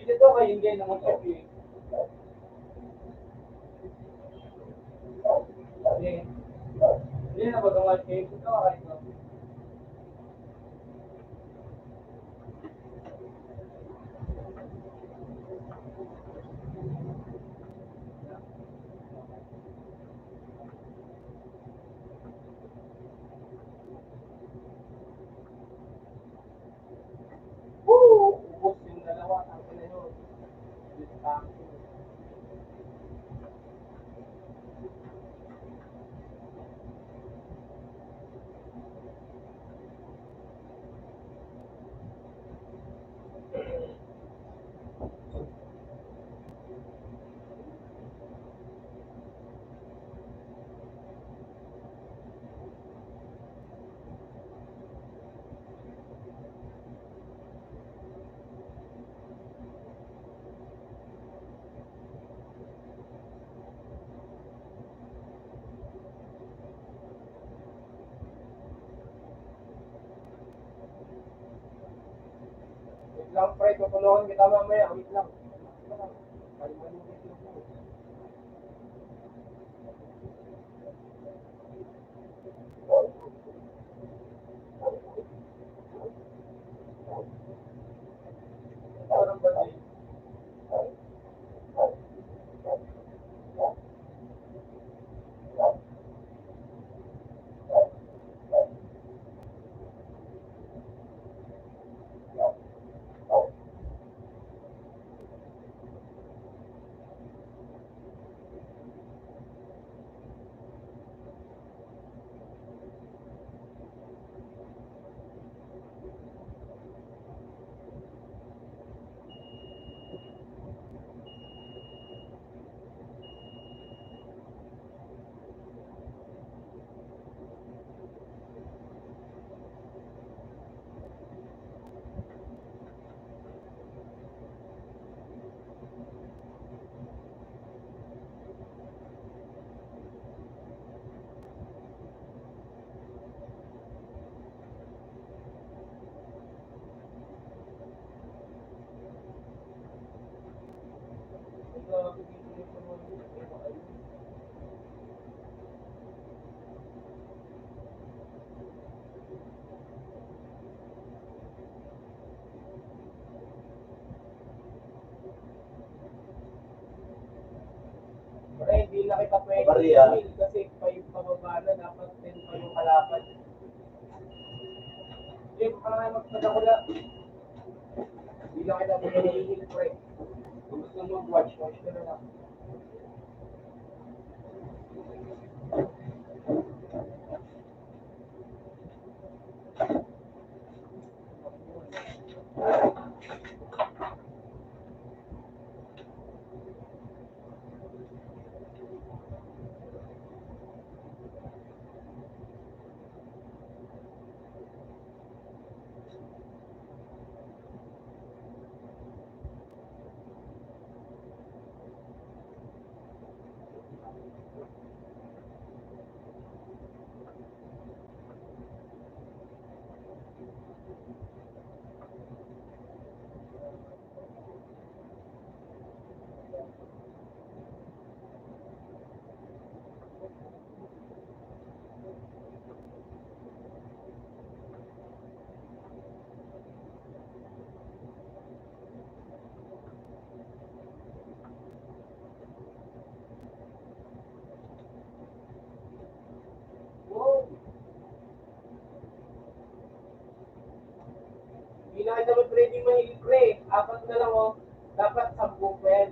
Dito kayo hindi naman sabi. Hindi na ba gawa kayo? Ito ka kayo. Woo! Ubos yung dalawa. Ang pala yun. Wait lang, pre. Tutulungan kita mamaya. Wait lang. Mali-mali-mali lang po. Parang ba tayo? Pre, hindi na kita pwede Maria. i-heal kasi 5 pababa na, dapat 10 pa yung kalaban. Hindi, baka nga magpadakula. Hindi na kita pwede i-heal, pre. Kung gusto mo mag-watch, watch ka na lang. Hindi na kita pwede ma-heal, pre. 4 na lang, oh. Dapat 10 pa yan.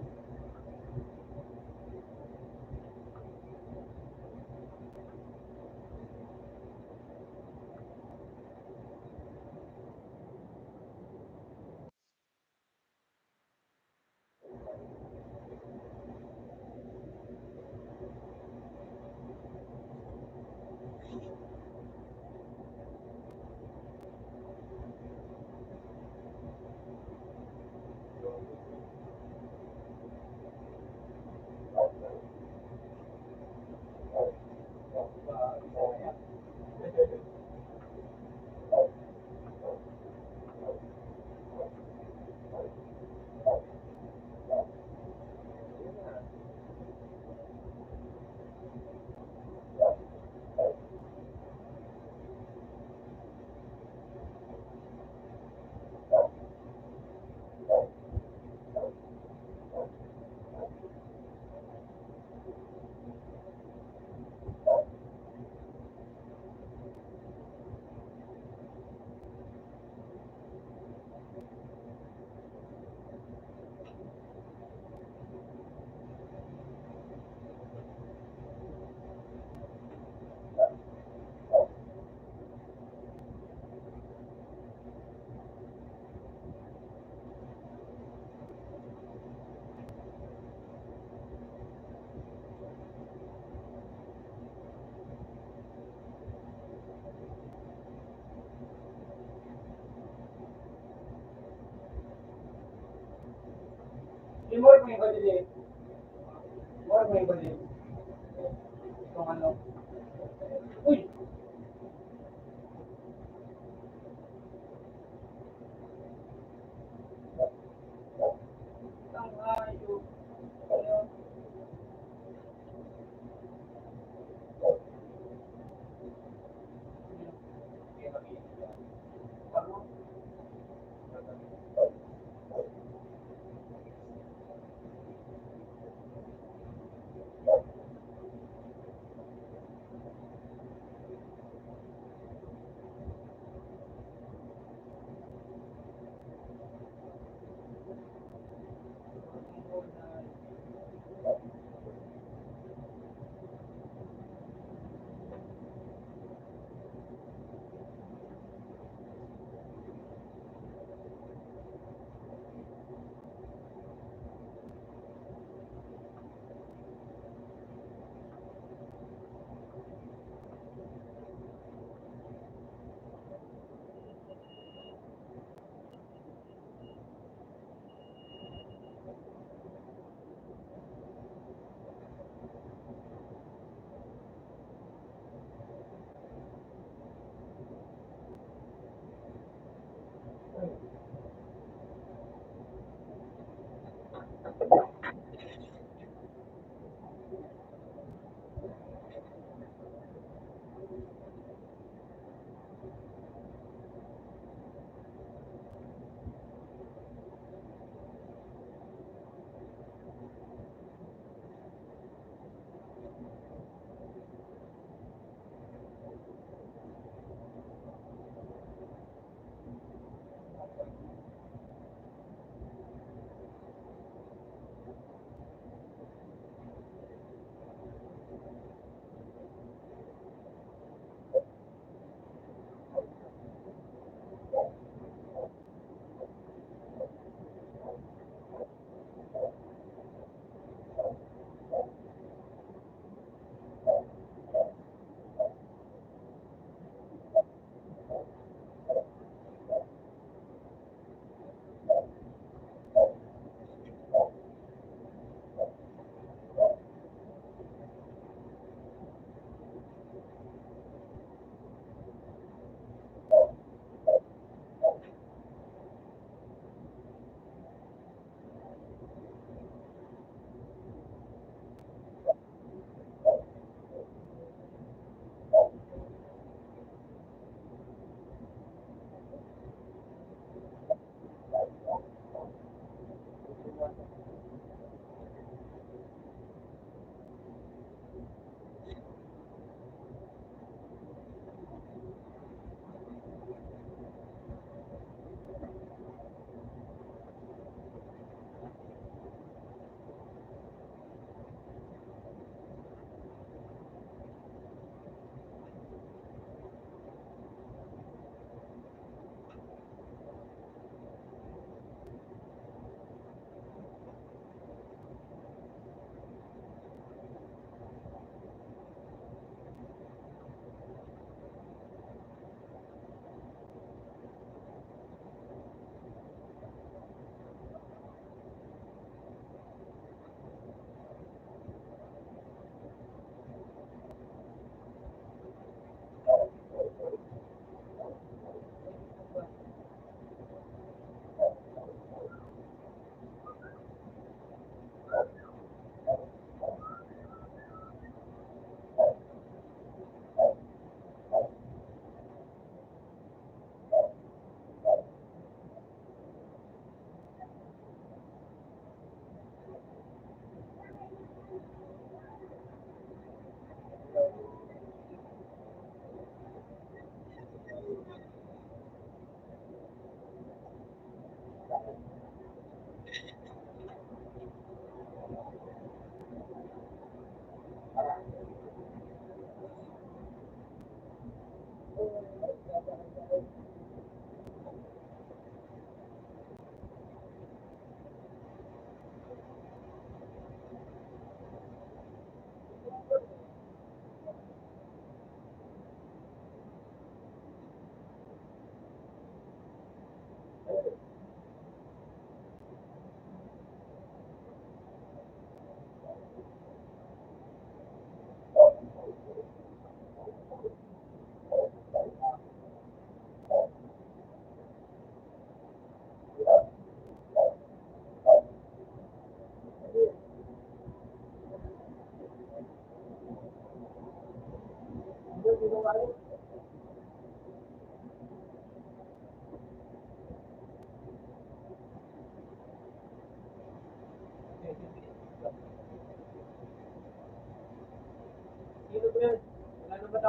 More may badili. More may badili. Itong ano. Uy!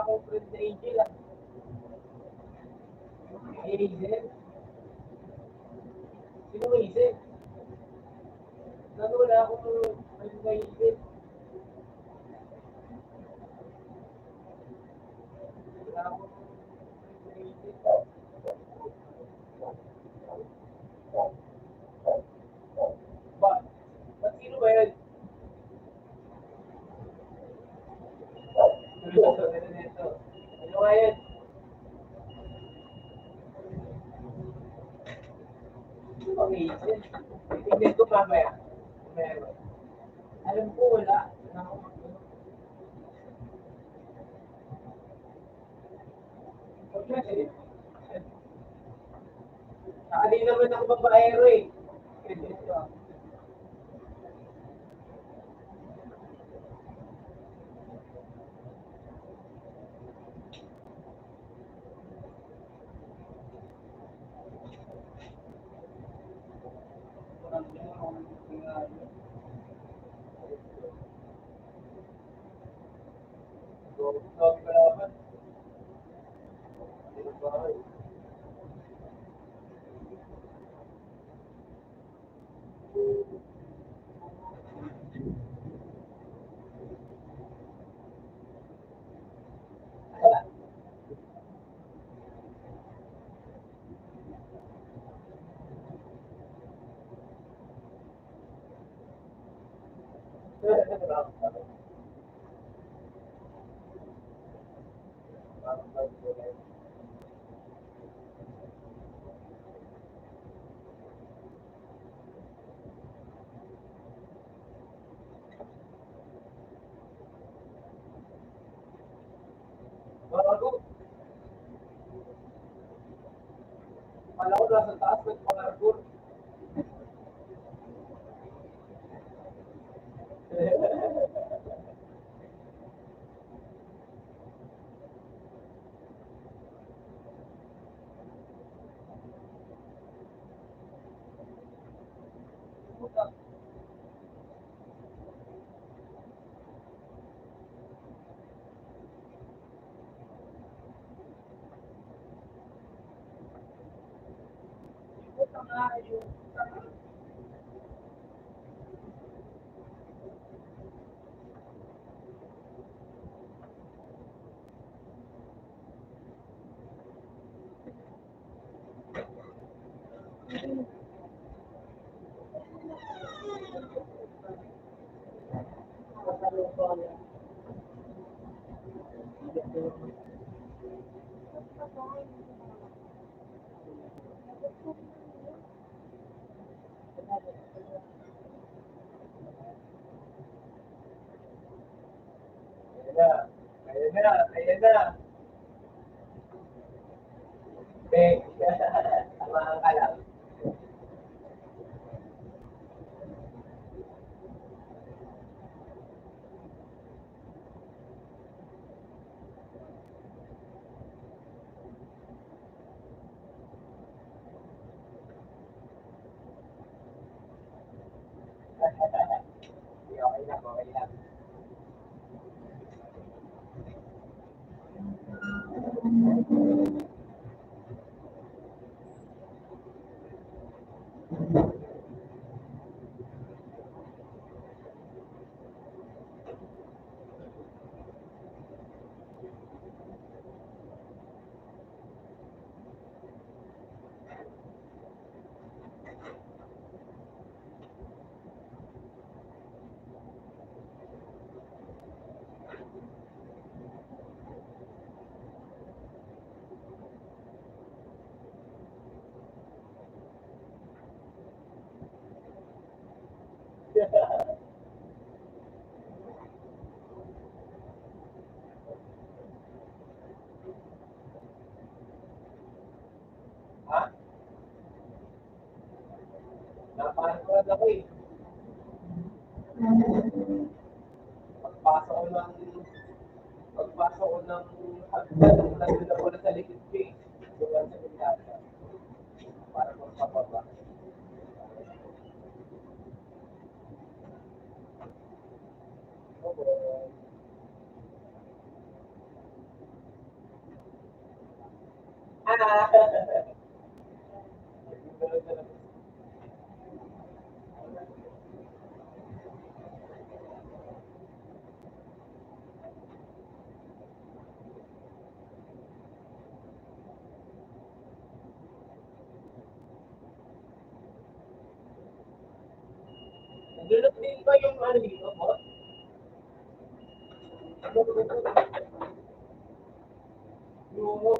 akong friend na Angel ah. Hazel? Sino Hazel? Wala akong friend na Hazel. Wala akong friend na Hazel. Ba? Ba't sino ba yun? Ano nga yun? Amazing. Tingnan ko mamaya. Meron. Alam ko wala. Wala akong magano. Huwag na siya. Saka di naman ako babaero eh. Sabi ko naman. Bago. Kala ko nasa taas ng pangarapur. Ayan na. Ayan na. Eh, samahan ka lang. Okay lang, okay lang. Ha? Napanood ako eh. Pagpasok ko ng hagdan, nandun ako na sa likod ko eh. Doon sa Pinyata. Para magpapaba. Naglulot din ba yung ano dito, boss? Yung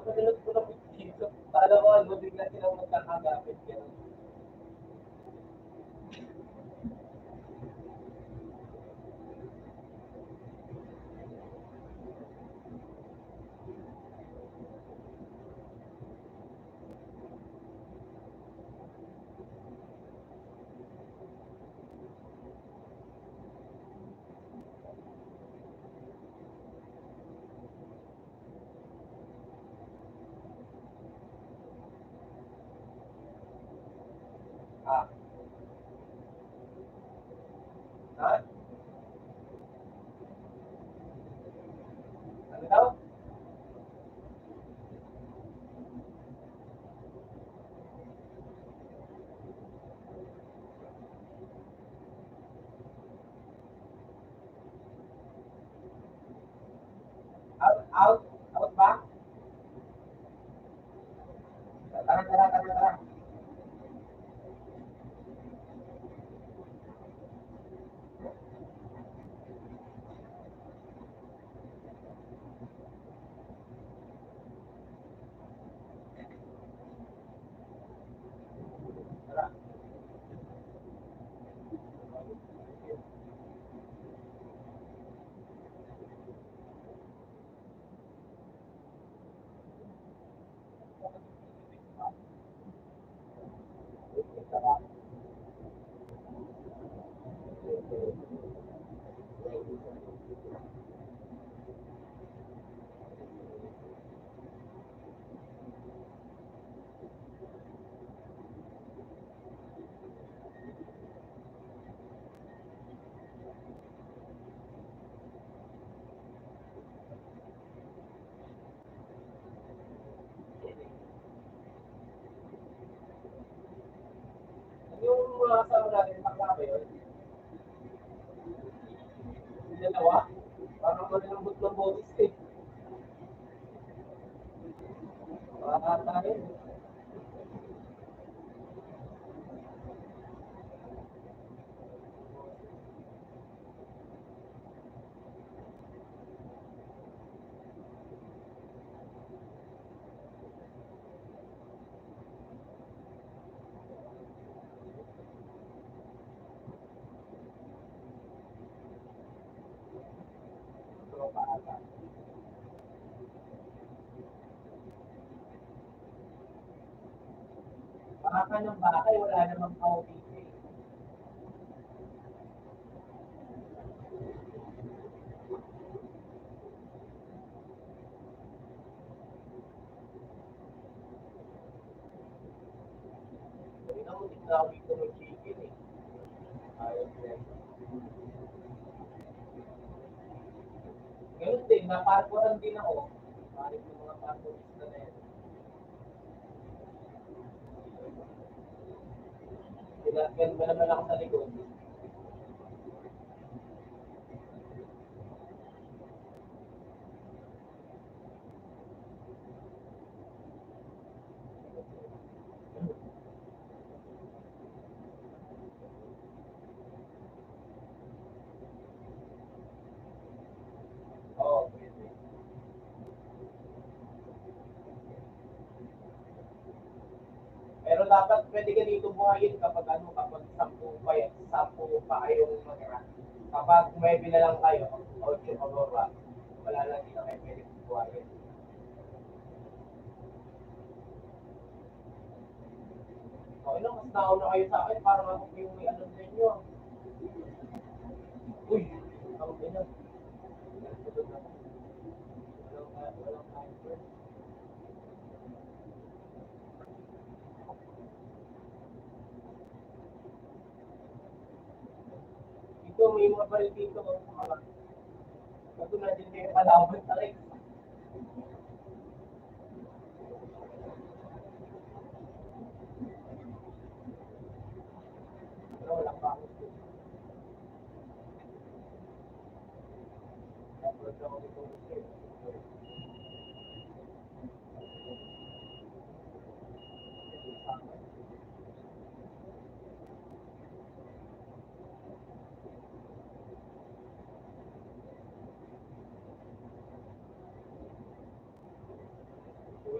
naglulot ko na dito. Kala ko, ano, bigla silang magkakagapit. Ganun. Ah. Ha? Ano daw? Out ba? Tara. Tara. Yung mga kasama natin, bakla ba yun? Yung dalawa? Parang malambot ng boses eh. Tayo. Tropa ata. Baka ng bakay, wala namang OTP. Sabi na mo, tignan ako dito ng chicken eh. Ayos din. Ngayon din, naparkoran din ako. Maraming yung mga parkorista na yan. Pinagyan mo naman ako sa likod. Oo, pwede. Pero dapat pwede ka dito buhayin kapag ano, kapag 10 pa kayong mag-run. Kapag 9 na lang kayo, 8 pababa, wala lang dito kayo pwede buhayin. Okay lang, mas nauna kayo sa akin, parang ako yung may ano sa inyo. Uy, ang ganyan. Walang hyper. Dito, may mga baril dito. Kasi na din kayo palaban sa Rex.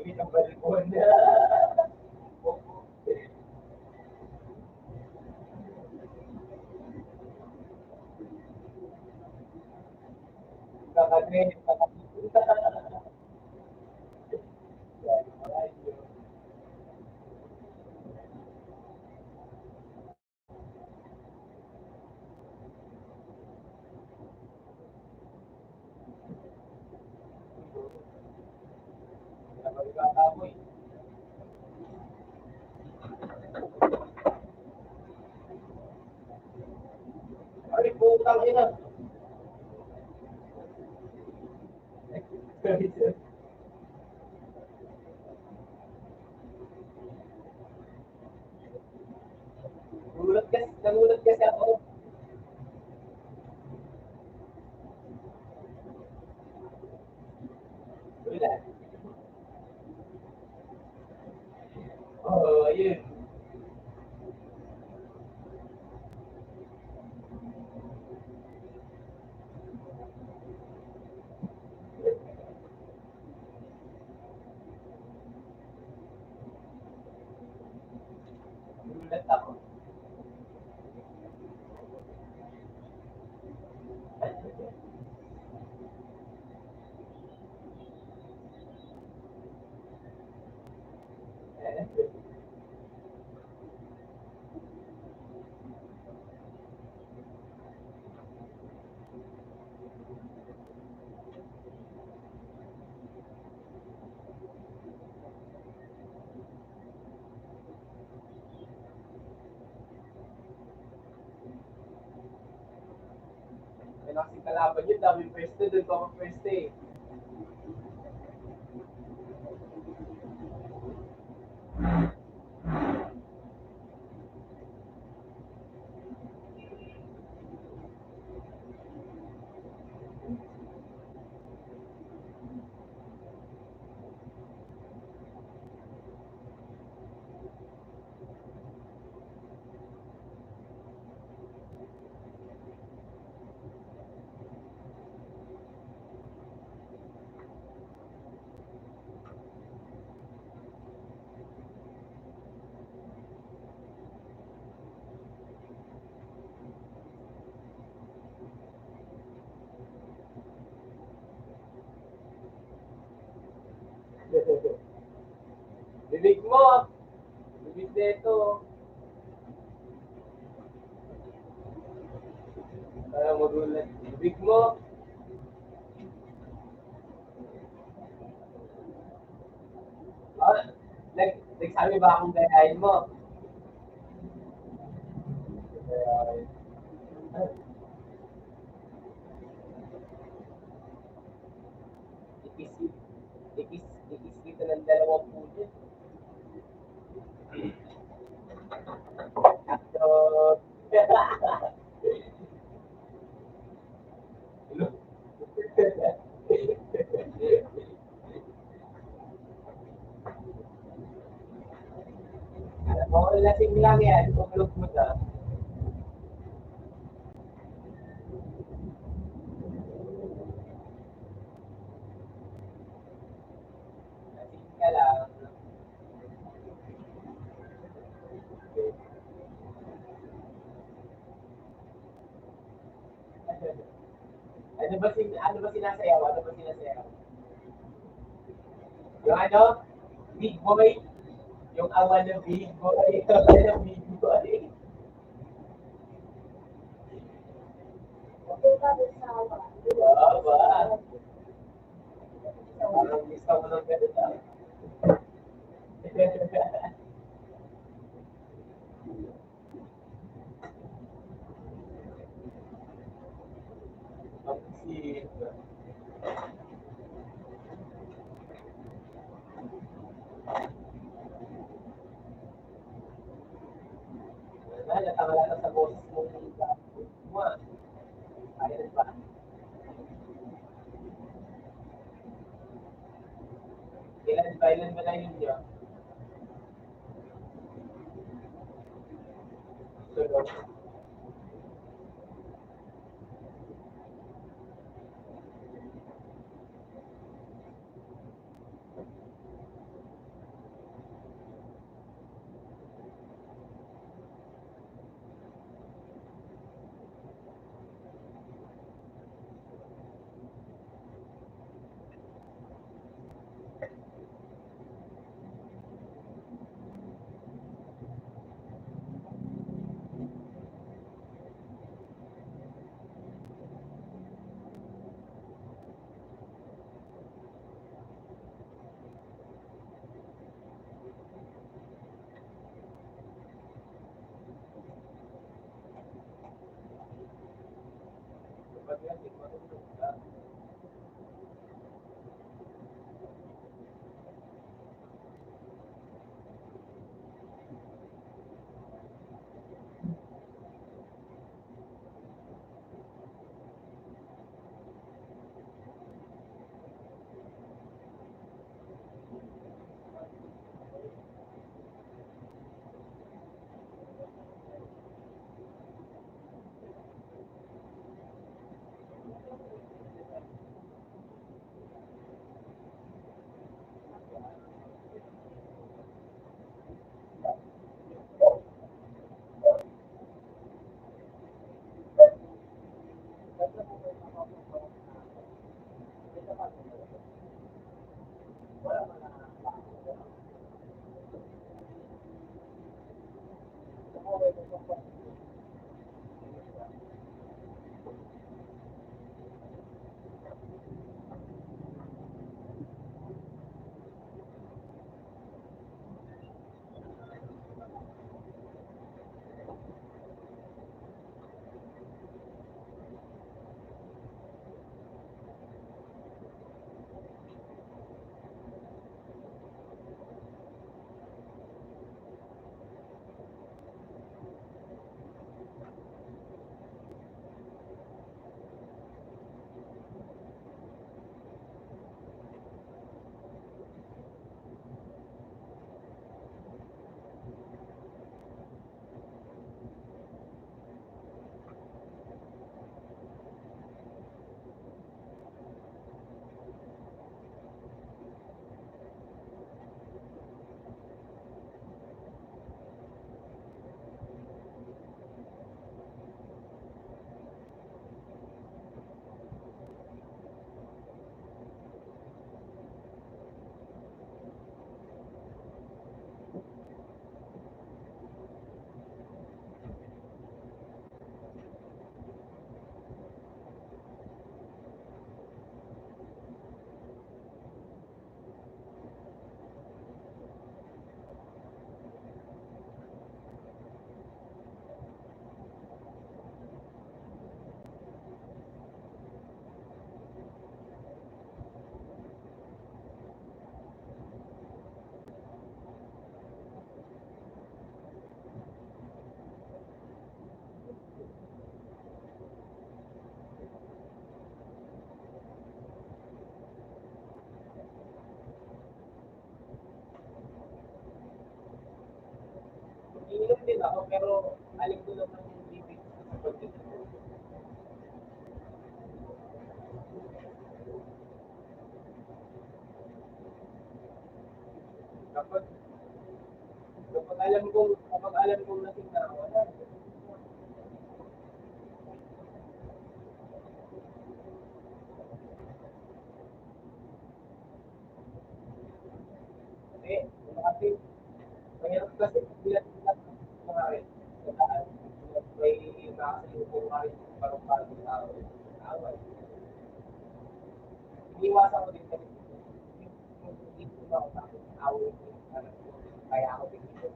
Ulit ang balkon. Kakadre, kakadre. Ay, putang ina. Nagulat kasi ako. Wala. Oo, ayun. Nagulat ako. May nakasing kalaban yun, dami pwesto, doon pa ako pwesto eh. Bibig mo! Bibig nito. Para magulat. Bibig mo! Ah, nagsabi ba akong gayahin mo? Gayahin. Ikis, ikis kita ng 20. So, Oo, lasing lang yan. Uklog mo na. Lasing ka lang. Ano ba sinasayaw? Ano ba sinasayaw? Yung ano? Big boy? Yung awa ng big boy? Awa ng big boy? Okay ka din sa awa. Ba? Parang gusto ko ng ganun ah. Ang si... Natangala ka sa boses mo. Ayun ba? Ilan ba na yun niya? Sunod. din ako, pero alam ko naman yung limit sa pagtitipid. Kapag, kapag alam kong lasing na ako, wala. Eh, kasi, mahirap kasi, bilang mga rin, sa daan, may nakasalubong ka rin parang tao, awal. Iniwasan ko din kasi, yung hindi ko ba ako takot, awal ko, kaya ako din dito.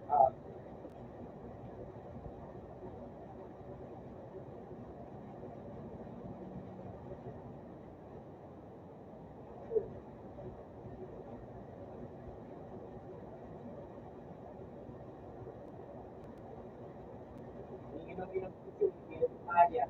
Ah, inom-inom ko hindi ko kaya.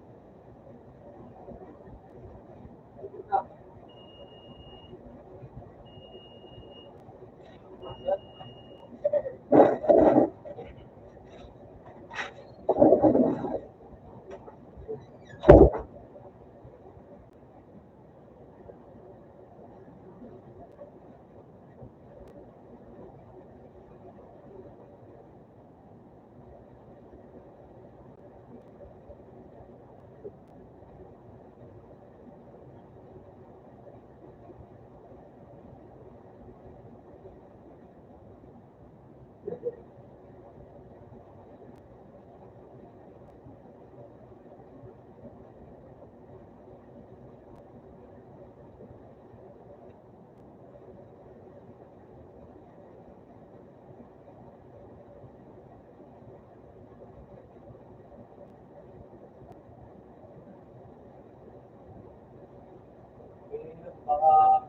Baka,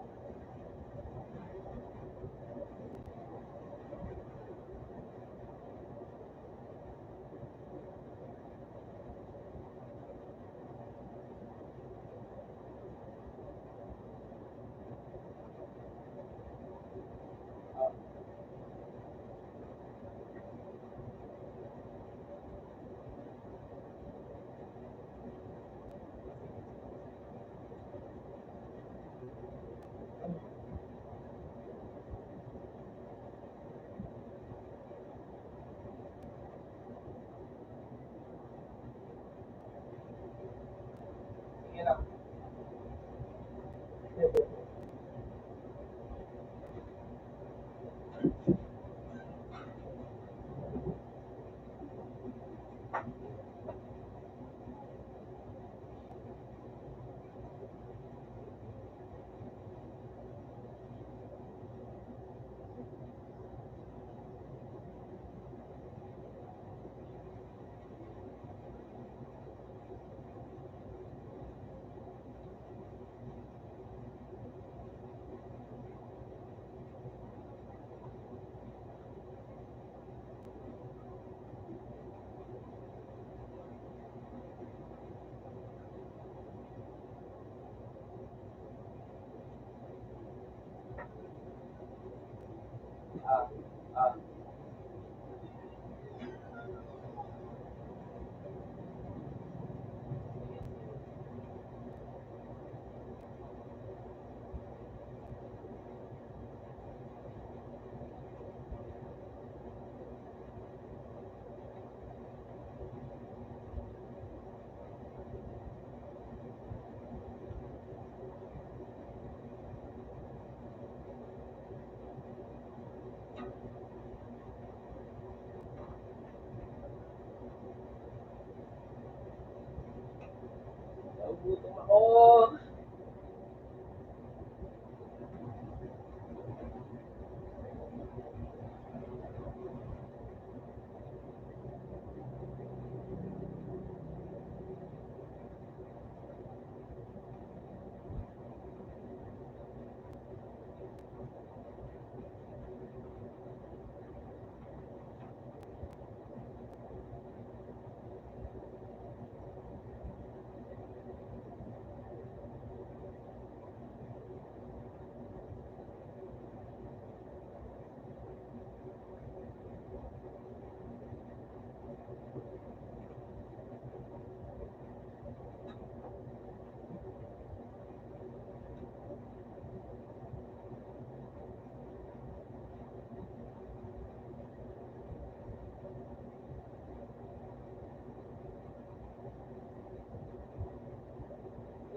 sige lang. Ah, ah, Nagugutom ako.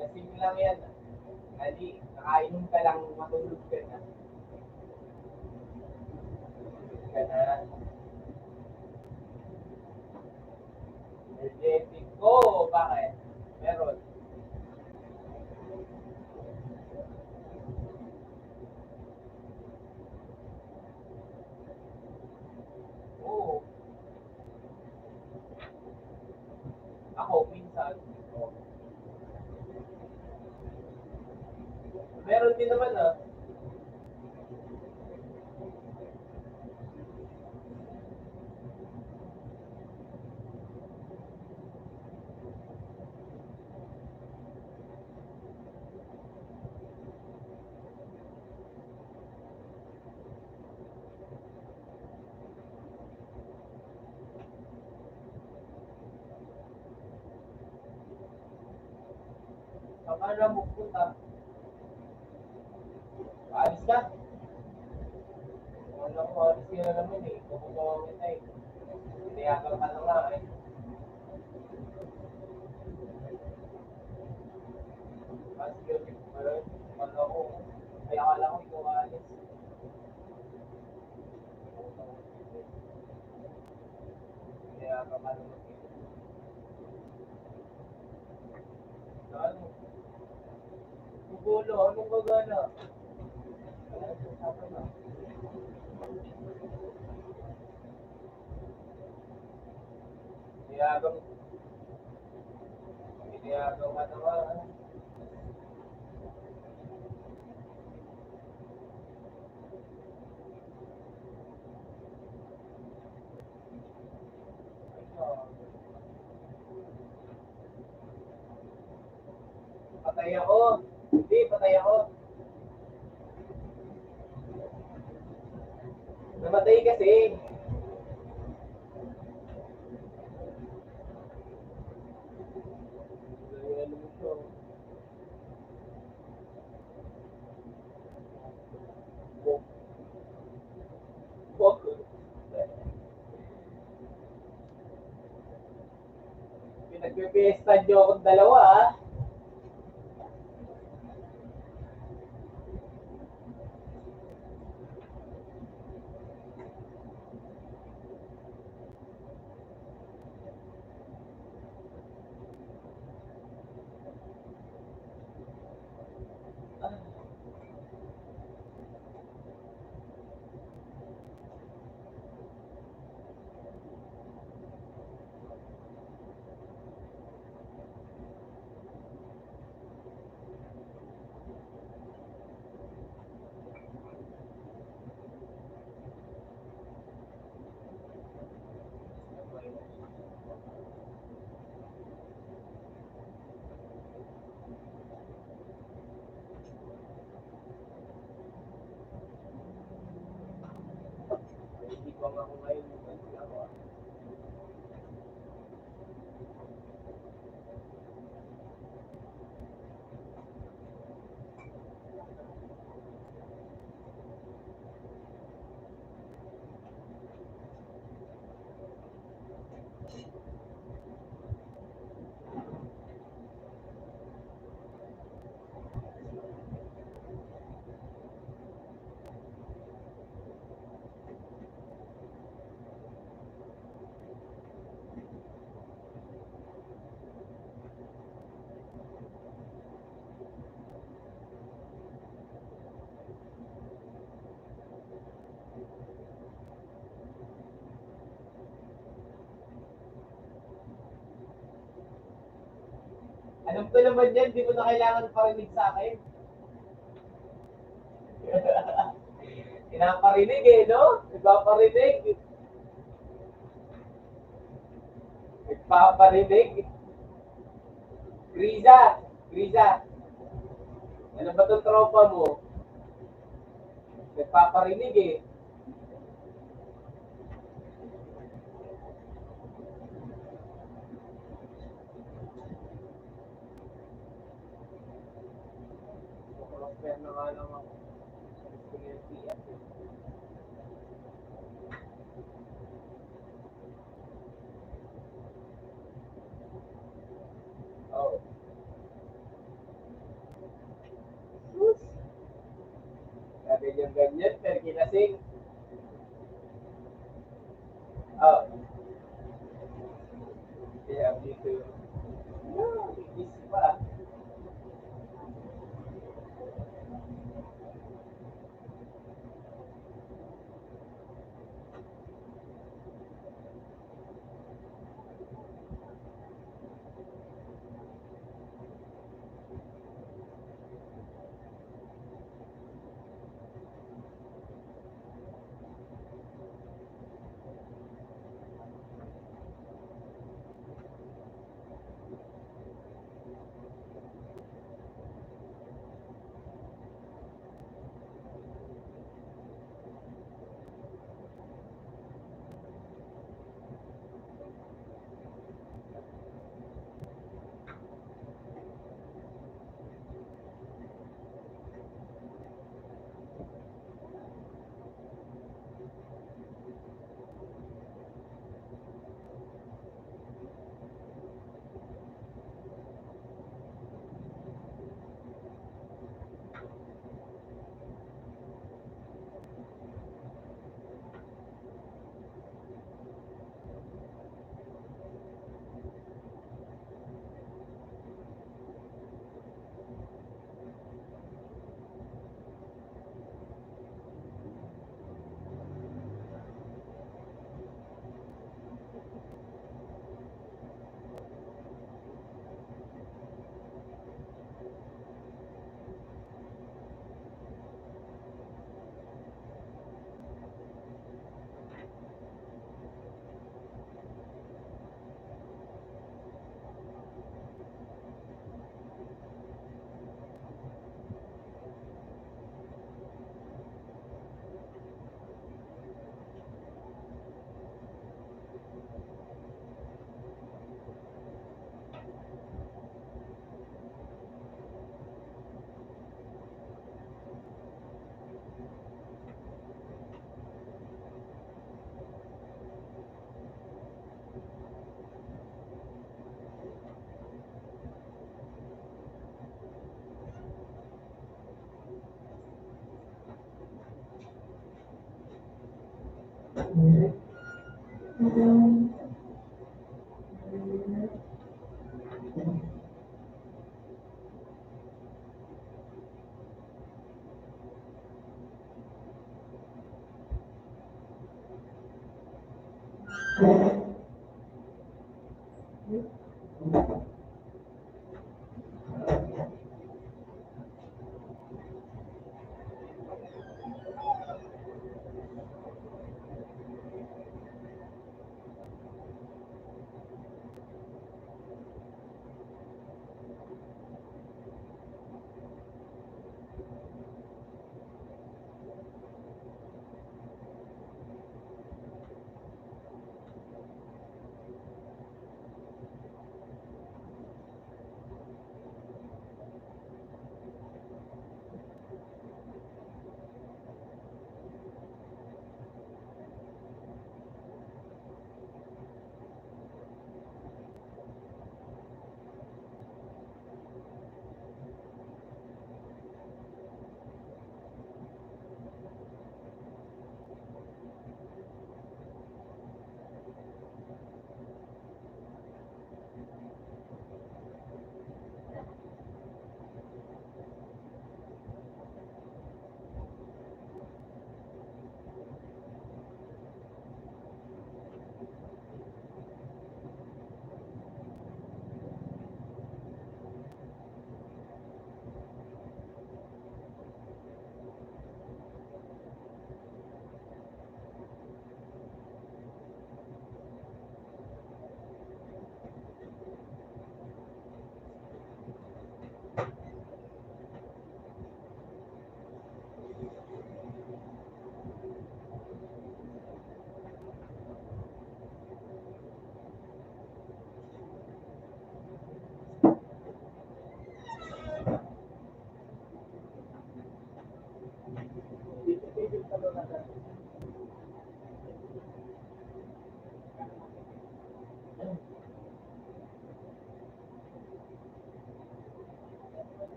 Lasing lang yan. Dali, nakainom ka lang, matulog ka na. Ka na. Energetic ko, bakit? Meron. Oo. Ako, minsan. Oh. Meron din naman ah. Saan ka na pupunta? Alis ka? Wala ko, alis ka na naman eh. Pupunta kita eh. Tinayagan ka na nga eh. Alis ka rin. Wala ko. Kaya akala ko ikaw alis. Tinayagan ka naman eh. Ano? Gugulo, anong gagana? Tinayagan ka naman. Patay ako. Hindi, patay ako. Namatay kasi. Ano mo siya? Bok. Pinagpipiesta niyo akong dalawa ah. Hindi ko nga ako ngayon. Alam ko naman yan, di mo na kailangan parinig sa akin. Pinaparinig eh, no? Nagpaparinig. Nagpaparinig. Griza. Ano ba itong tropa mo? Nagpaparinig eh. Crossfire na nga lang ako. Gusto ko yung PS eh. Oh. Sus! Sabi yung ganyan, pero kinasing. Oh. Yeah, me too. No, easy pa.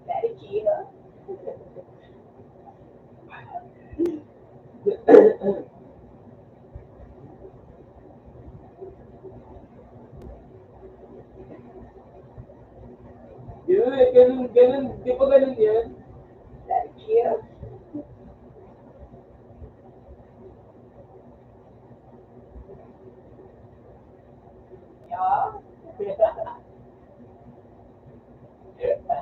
Daddy Kia. Yun, ganun, ganun. Di ba ganun yan? Daddy Kia. Yeah.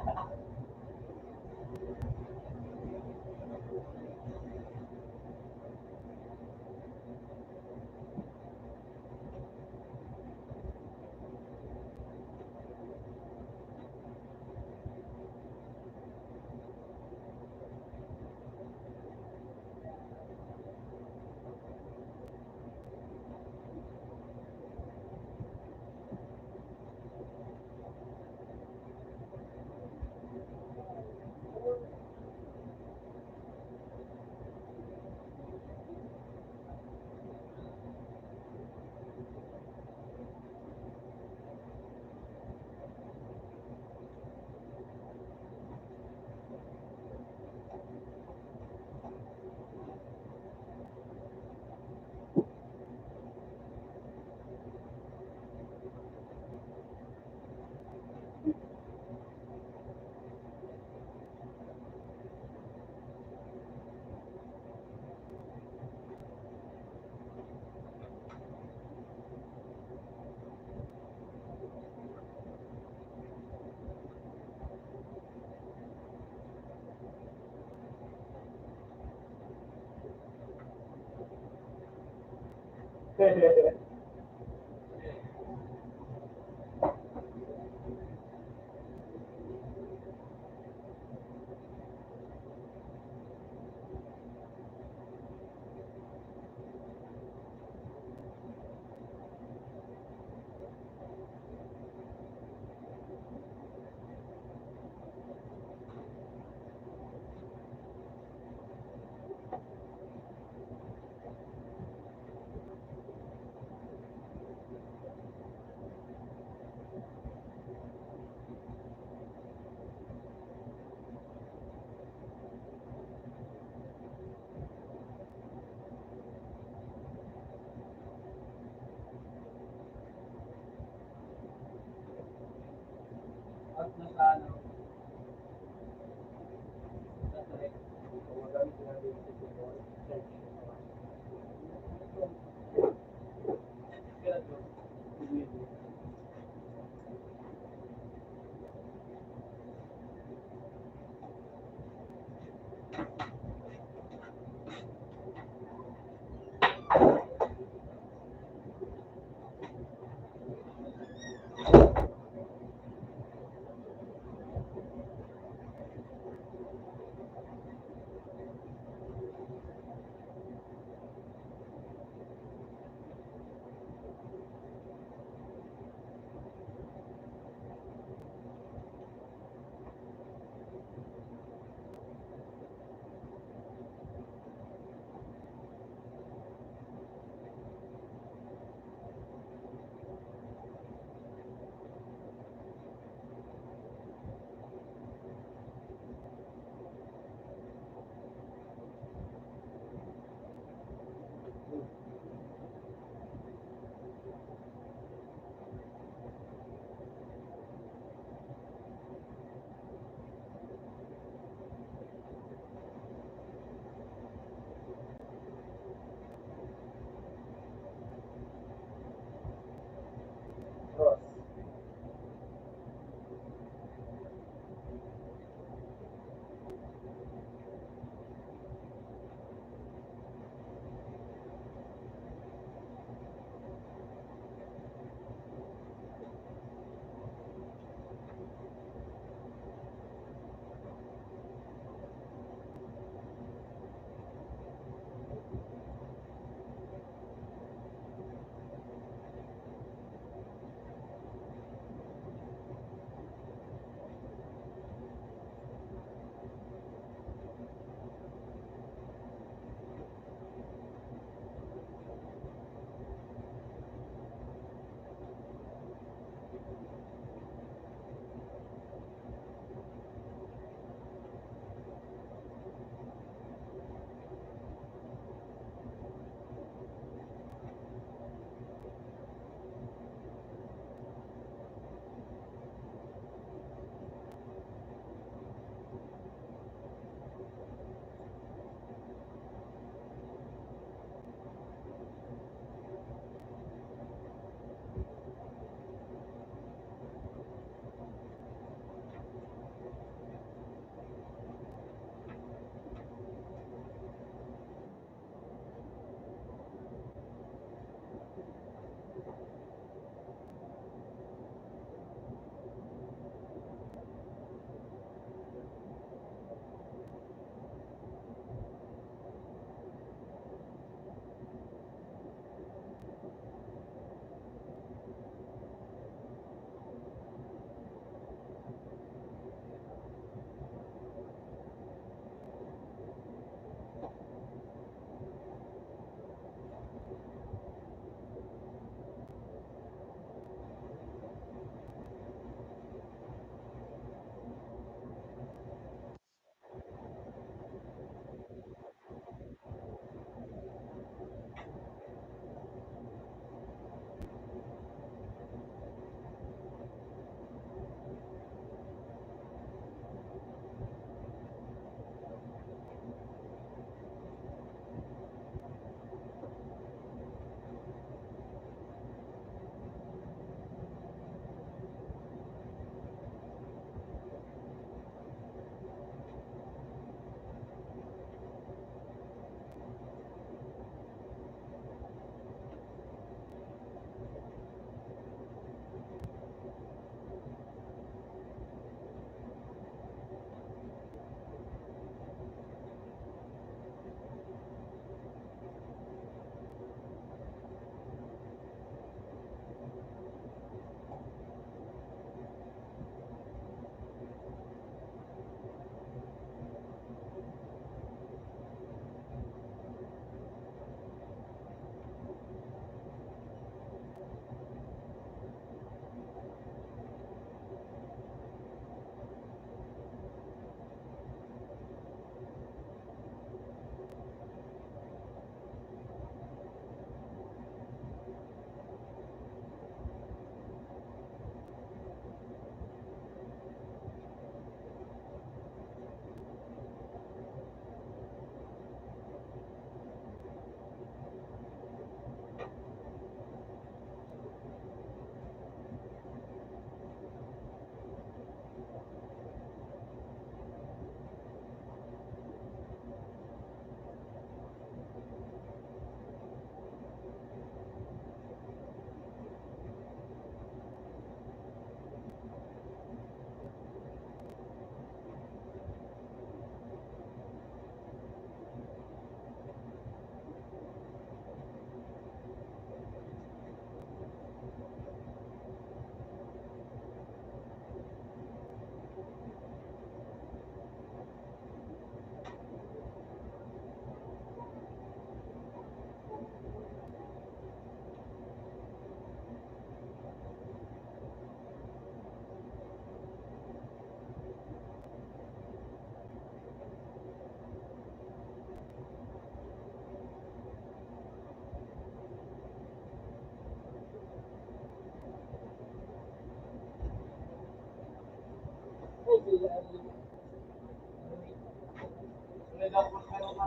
At nasa ano, sa trek, gumagamit nga din sa Google search. Kaya to, video. Sunod ako kung ano ka.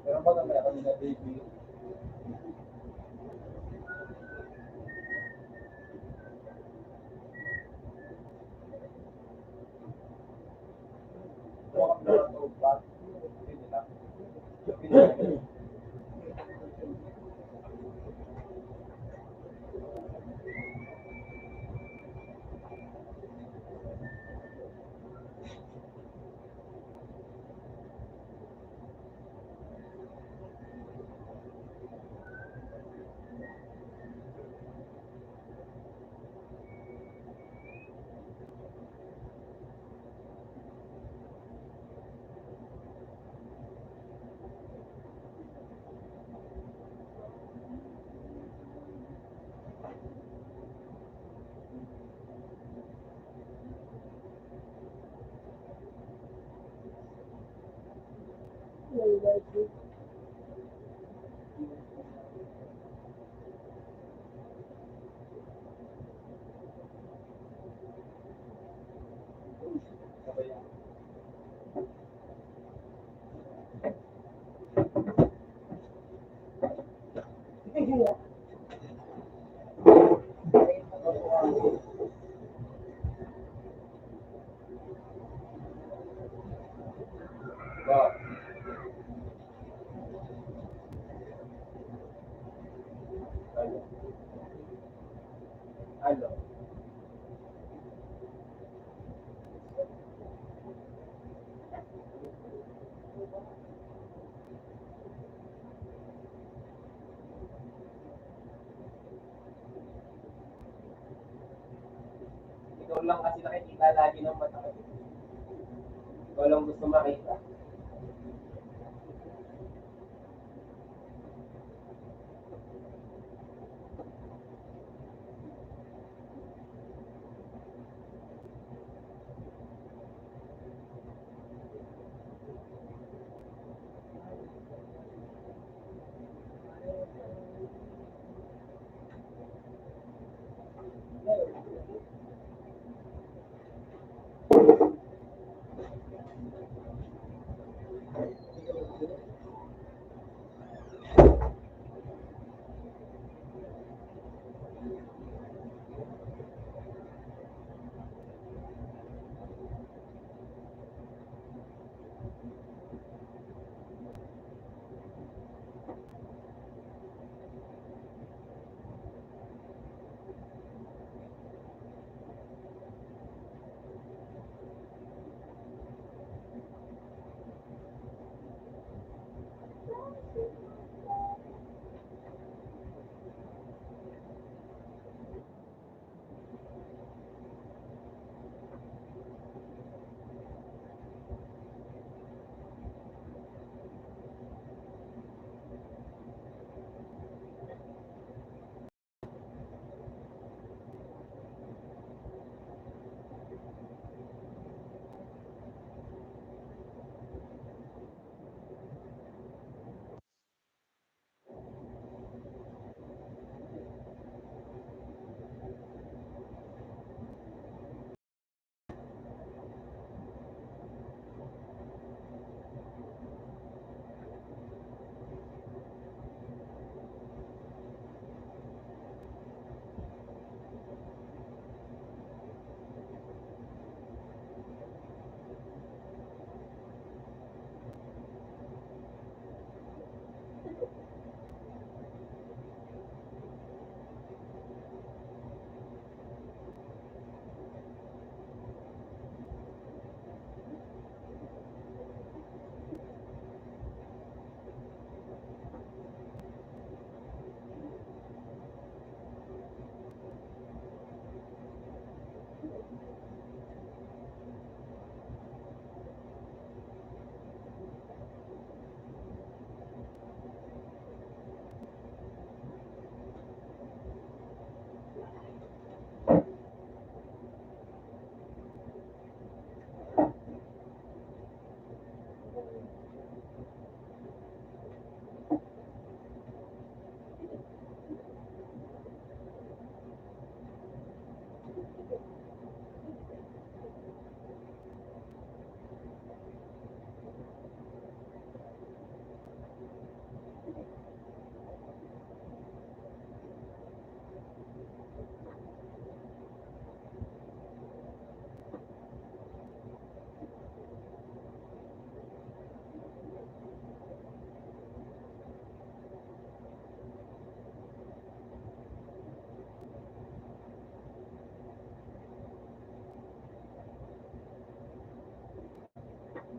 Pero ba na meron na baby? Ba? Ano? Ano? Ikaw lang kasi nakikita lagi ng mata ko. Ikaw lang gusto makita.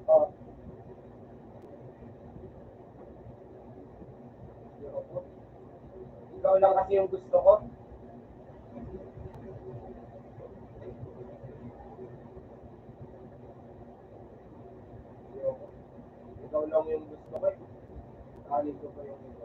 Oh. Ikaw lang kasi yung gusto ko. Ikaw lang yung gusto ko. Kanin ko pa yung iba.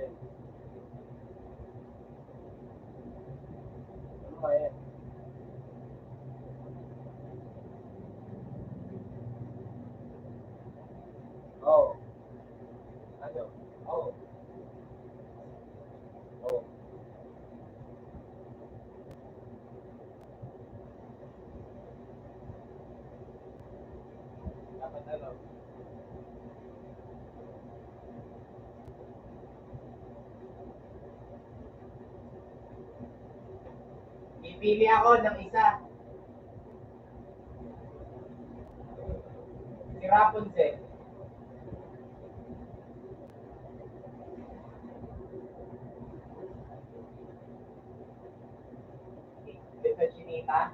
yun. Ano ba yan? Oo. Ano? Oo. Oo. Dapat ano? Pipili ako ng isa. Si Rapunzel. Ito Chinita.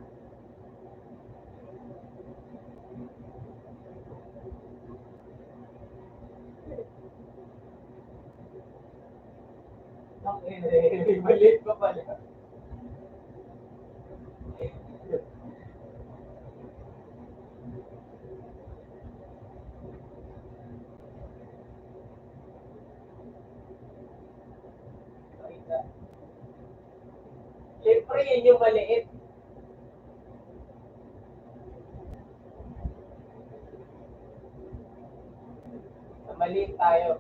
Maliit pa pala. Siyempre, yun yung maliit. Sa maliit tayo.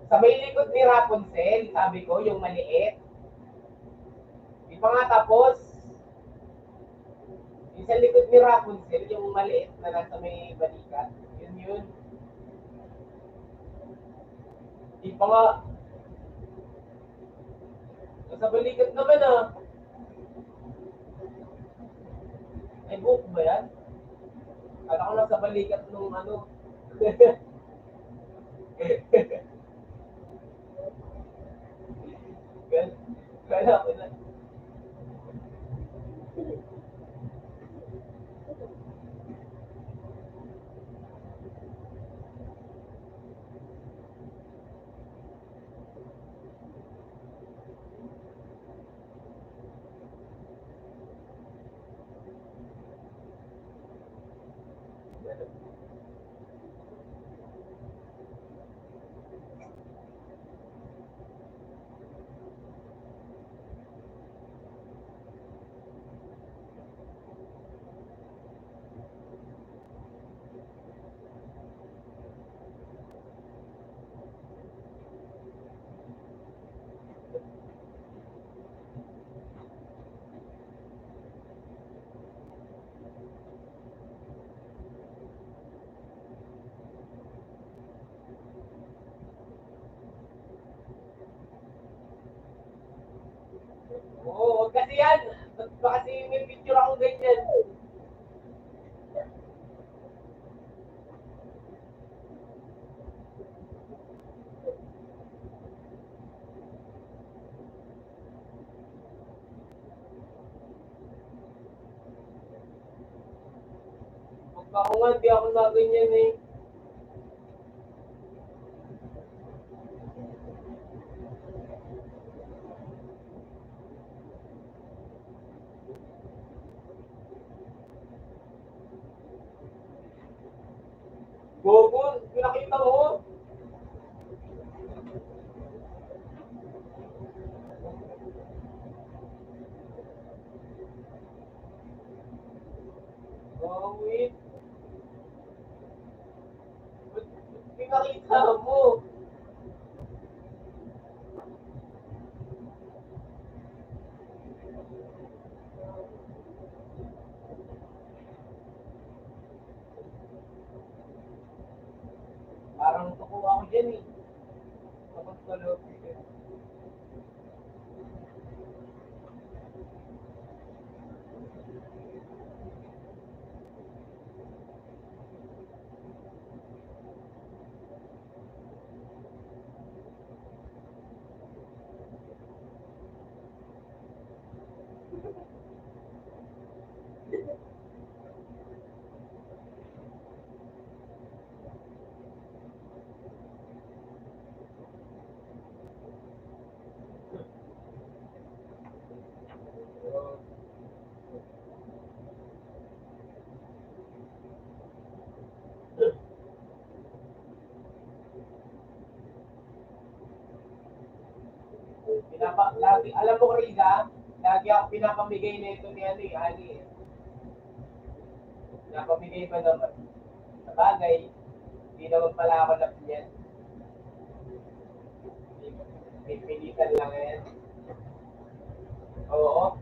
Sa may likod ni Rapunzel, sabi ko, yung maliit. Di pa nga tapos. Yung sa likod ni Rapunzel, yung maliit na nasa may balikat. Yun yun. Di pa nga. Nasa balikat naman ah. Ay, buhok ba yan? Kala ko nasa balikat nung ano. Kala ko na. Oo, wag kasi yan. Ba't ba kasi may picture ako ganyan? Pag ako nga, di ako na ganyan eh. Gogo, pinakita mo. Oh, wait. Ba't pinakita mo? Parang tuko ako dyan eh. Kapag tulog. Lagi, alam mo, Risa, lagi ako pinapamigay nito ni Ali. Pinapamigay pa naman. Sa bagay, hindi naman pala ako na yan. Pipilitan lang yan. Oo,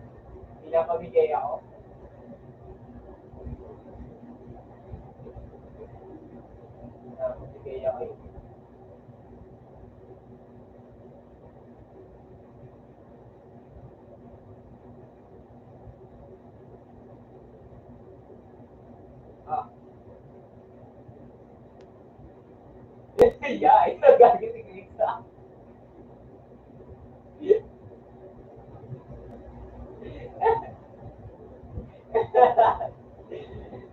pinapamigay ako. Pinapamigay ako eh. Ah. Yeah, ito gagawin ni Risa.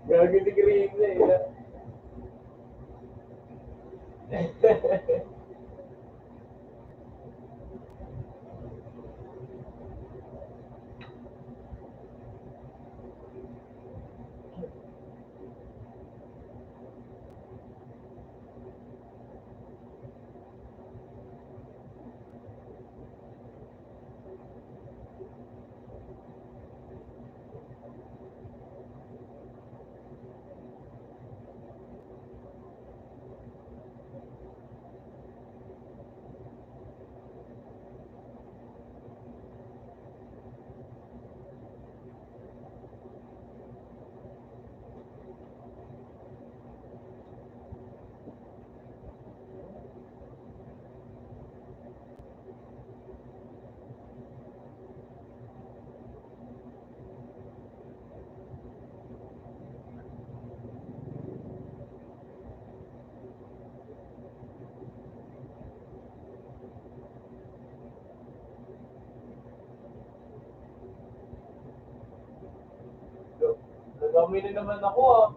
Gagawin ni Risa eh. Nagami na naman ako ah.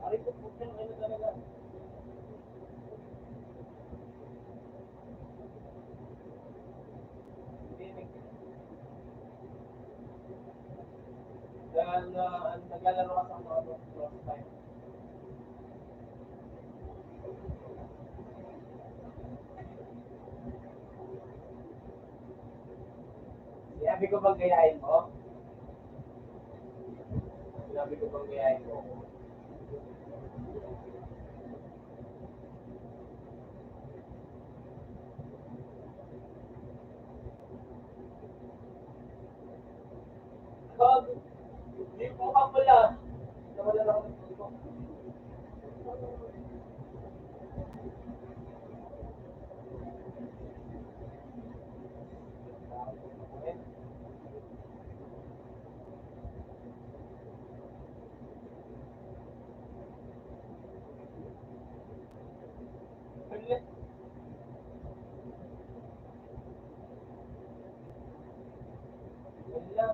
Aray ko po siya, ano talaga? Dahil naglalaro ka sa mga cross time. Sinabi ko bang gayahin mo? Sinabi ko bang gayahin mo? Kag, di po ka pala. Nawalan ako ng gusto. Wala.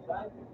Yan.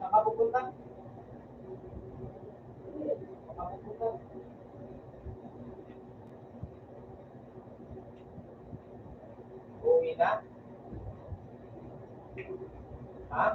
Saan ka pupunta? Saan ka pupunta? Uwi na? Ha?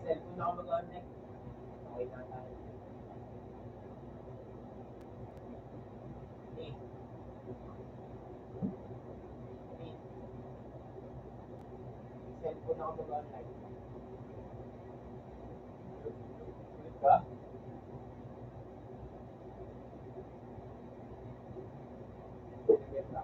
cellphone na ako mag-online. Okay na tayo. Hey. Hey. Cellphone na ako mag-online. Ulit ka? Ulit ka?